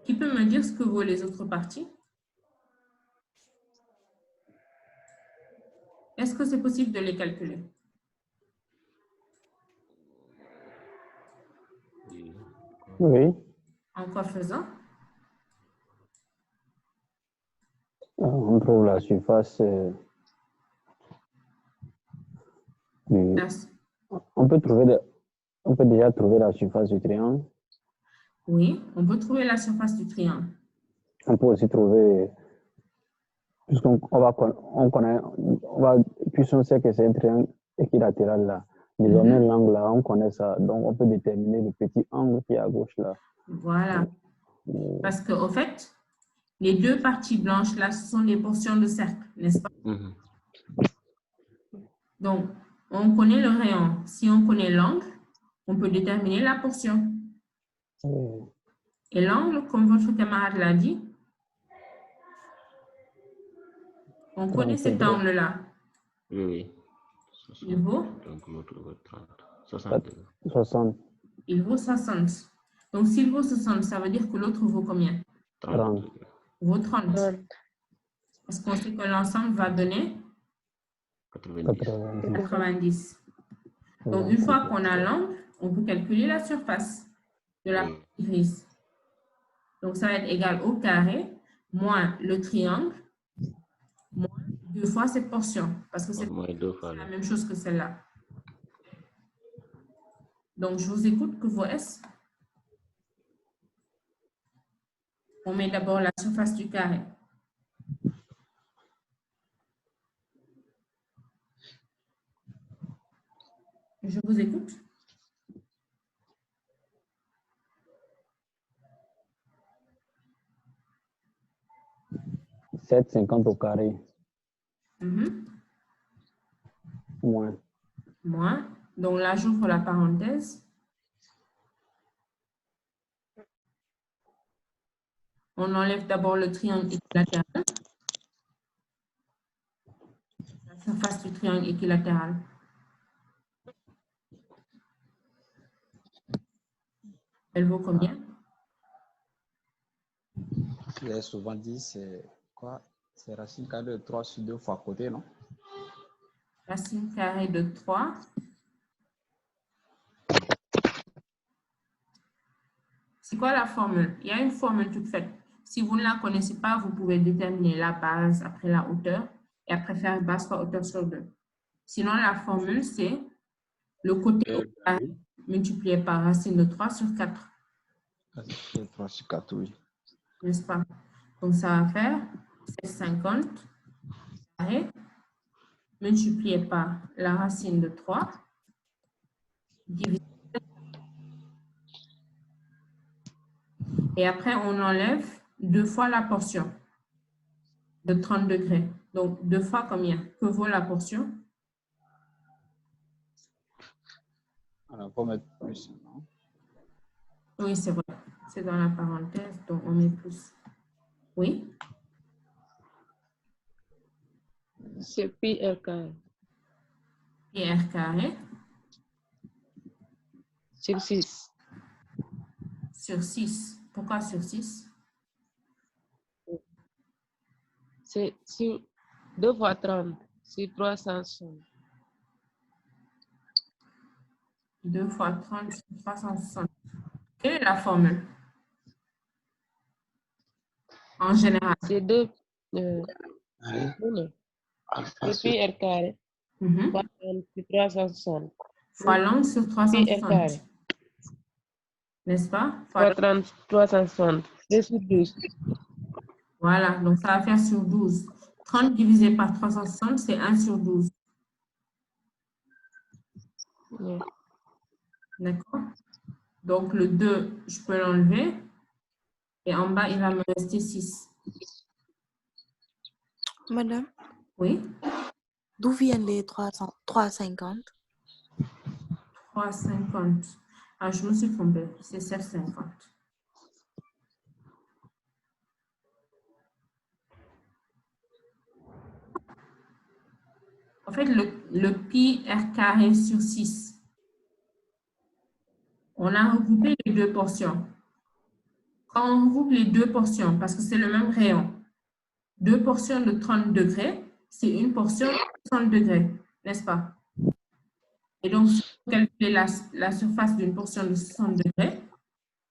Qui peut me dire ce que vaut les autres parties? Est-ce que c'est possible de les calculer? Oui. En quoi faisant? On trouve la surface on peut déjà trouver la surface du triangle. Oui, on peut trouver la surface du triangle. On peut aussi trouver, puisqu'on puisqu'on sait que c'est un triangle équilatéral là, désormais l'angle là, on connaît ça, donc on peut déterminer le petit angle qui est à gauche là. Voilà. Parce qu'au fait, les 2 parties blanches là, ce sont les portions de cercle, n'est-ce pas? Donc, on connaît le rayon. Si on connaît l'angle, on peut déterminer la portion. Et l'angle, comme votre camarade l'a dit, on connaît cet angle-là. Oui, oui. 60. Il vaut? Donc, l'autre vaut 30. 60. 60. Il vaut 60. Donc, s'il vaut 60, ça veut dire que l'autre vaut combien? 30. Vaut 30. Parce qu'on sait que l'ensemble va donner 90. Donc, une fois qu'on a l'angle, on peut calculer la surface de la partie grise. Donc, ça va être égal au carré moins le triangle moins 2 fois cette portion. Parce que c'est la même chose que celle-là. Donc, je vous écoute, que vaut S? On met d'abord la surface du carré. Je vous écoute. « 7,50 au carré. Moins. Moins. Donc là, j'ouvre la parenthèse. On enlève d'abord le triangle équilatéral. La surface du triangle équilatéral. Elle vaut combien? J'ai souvent dit, c'est quoi? C'est racine carrée de 3 sur 2 fois côté, non? Racine carrée de 3. C'est quoi la formule? Il y a une formule toute faite. Si vous ne la connaissez pas, vous pouvez déterminer la base après la hauteur et après faire base fois hauteur sur 2. Sinon, la formule, c'est le côté au carré multiplié par racine de 3 sur 4. Racine de 3 sur 4, oui. N'est-ce pas? Donc, ça va faire 1650 carré multiplié par la racine de 3 divisé. Et après, on enlève 2 fois la portion de 30 degrés. Donc, 2 fois combien? Que vaut la portion? On va mettre plus, non? Oui, c'est vrai. C'est dans la parenthèse, donc on met plus. Oui? C'est pi r carré. Pi r carré Sur 6. sur 6. Pourquoi sur 6? C'est sur 2 fois 30. Sur 360. 2 fois 30 sur 360. Quelle est la formule? En général. C'est 2. Non. C'est pi r carré. Fois 30 sur 360. Fois longue sur Pi r 360. carré. N'est-ce pas? Fois 30 sur 360. 2 sur 12. Voilà, donc ça va faire sur 12. 30 divisé par 360, c'est 1 sur 12. Oui. D'accord? Donc le 2, je peux l'enlever. Et en bas, il va me rester 6. Madame, Oui? d'où viennent les 350? 3,50. Ah, je me suis trompée. C'est 7,50. En fait, le pi r carré sur 6, on a regroupé les deux portions. Quand on regroupe les deux portions, parce que c'est le même rayon, deux portions de 30 degrés, c'est une portion de 60 degrés, n'est-ce pas? Et donc, si vous calculez la surface d'une portion de 60 degrés,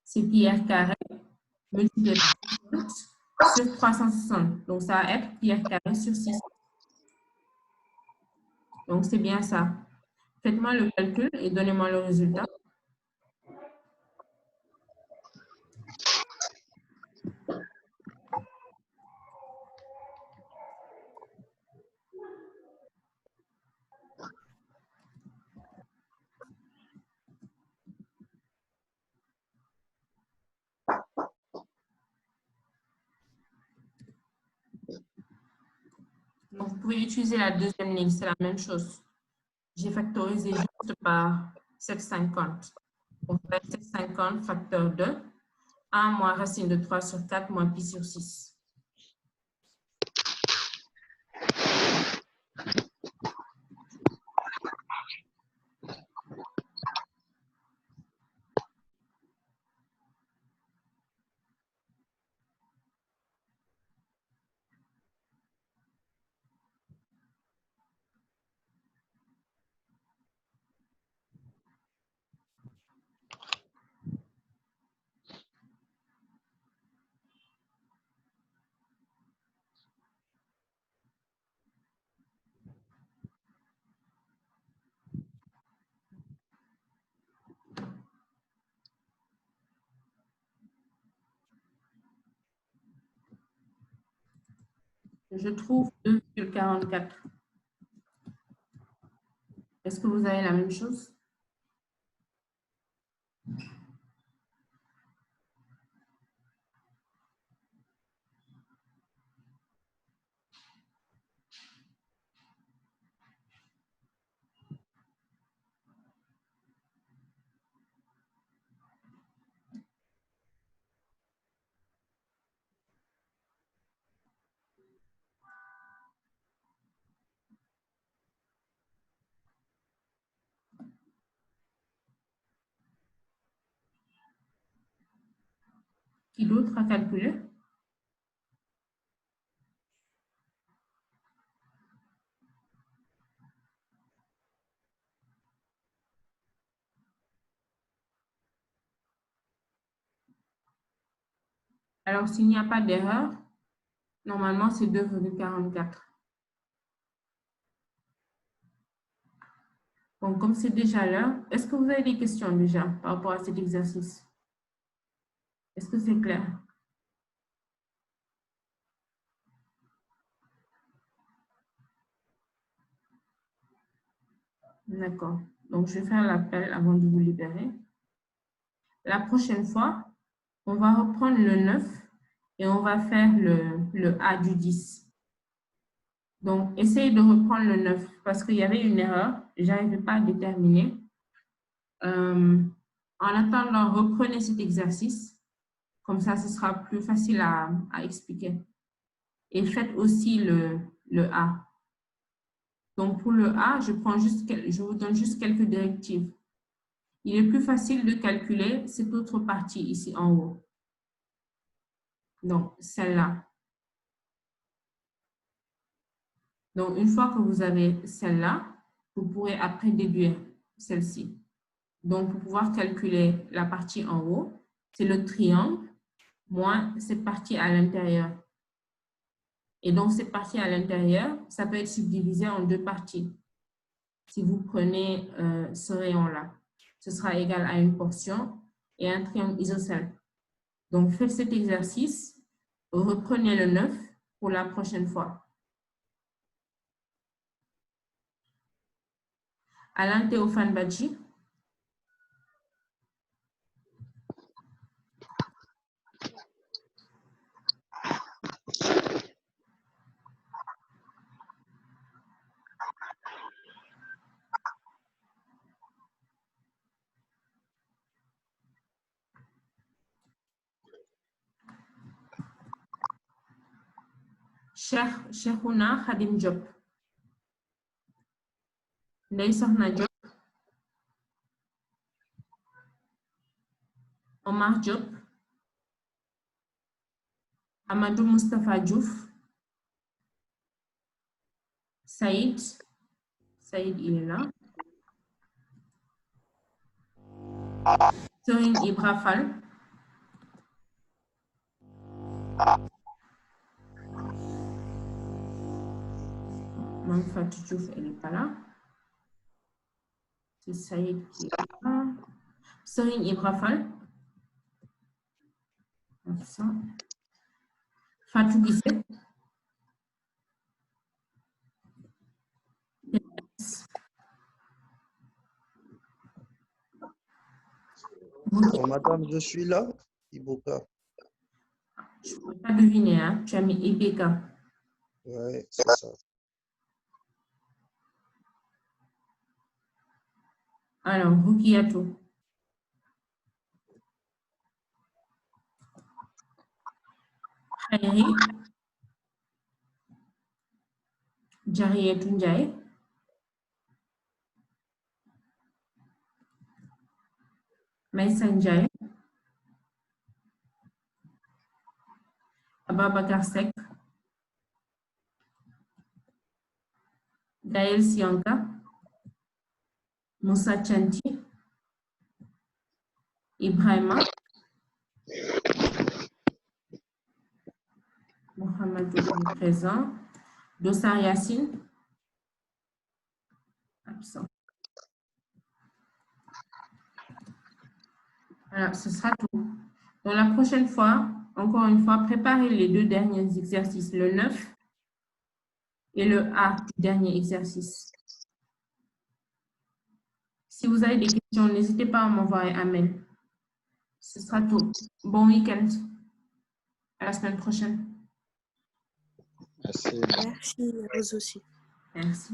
c'est pi r carré multiplié par 60 sur 360. Donc, ça va être pi r carré sur 6. Donc, c'est bien ça. Faites-moi le calcul et donnez-moi le résultat. Donc, vous pouvez utiliser la deuxième ligne, c'est la même chose. J'ai factorisé juste par 750. Donc, 750 facteur 2, 1 moins racine de 3 sur 4 moins pi sur 6. Je trouve 2,44. Est-ce que vous avez la même chose? Qui d'autre a calculé? Alors, s'il n'y a pas d'erreur, normalement, c'est 2,44. Donc, comme c'est déjà l'heure, est-ce que vous avez des questions déjà par rapport à cet exercice? Est-ce que c'est clair? D'accord. Donc, je vais faire l'appel avant de vous libérer. La prochaine fois, on va reprendre le 9 et on va faire le A du 10. Donc, essayez de reprendre le 9 parce qu'il y avait une erreur. Je n'arrivais pas à déterminer. En attendant, reprenez cet exercice. Comme ça, ce sera plus facile à expliquer. Et faites aussi le A. Donc, pour le A, je vous donne juste quelques directives. Il est plus facile de calculer cette autre partie ici en haut. Donc, celle-là. Donc, une fois que vous avez celle-là, vous pourrez après déduire celle-ci. Donc, pour pouvoir calculer la partie en haut, c'est le triangle moins cette partie à l'intérieur. Et donc, cette partie à l'intérieur, ça peut être subdivisé en deux parties. Si vous prenez ce rayon-là, ce sera égal à une portion et un triangle isocèle. Donc, faites cet exercice, reprenez le 9 pour la prochaine fois. Alain Théophane Badji. Cheikhouna Khadim Diop. Ndeye Sokhna Diop. Omar Diop. Amadou Moustapha Diouf. Saïd. Saïd, il est là. Serine Ibra Fall. Mme Fatou Diouf, elle n'est pas là. C'est Saïd qui est là. Serine Ibra Fall. Fatou Guissé. Bon, madame, je suis là. Iboka. Je ne peux pas deviner, hein? Tu as mis Ibeka. Oui, c'est ça. Alors, Rukiato. Khairi. Jarietou Ndiaye. Maïssa Ndiaye. Ababakar Sek. Gaël Sianka. Moussa Chanti. Ibrahima. Mohamed est présent. Dossar Yassine. Absent. Voilà, ce sera tout. Donc, la prochaine fois, encore une fois, préparez les deux derniers exercices, le 9 et le A du dernier exercice. Si vous avez des questions, n'hésitez pas à m'envoyer un mail. Ce sera tout. Bon week-end. À la semaine prochaine. Merci. Merci, à vous aussi. Merci.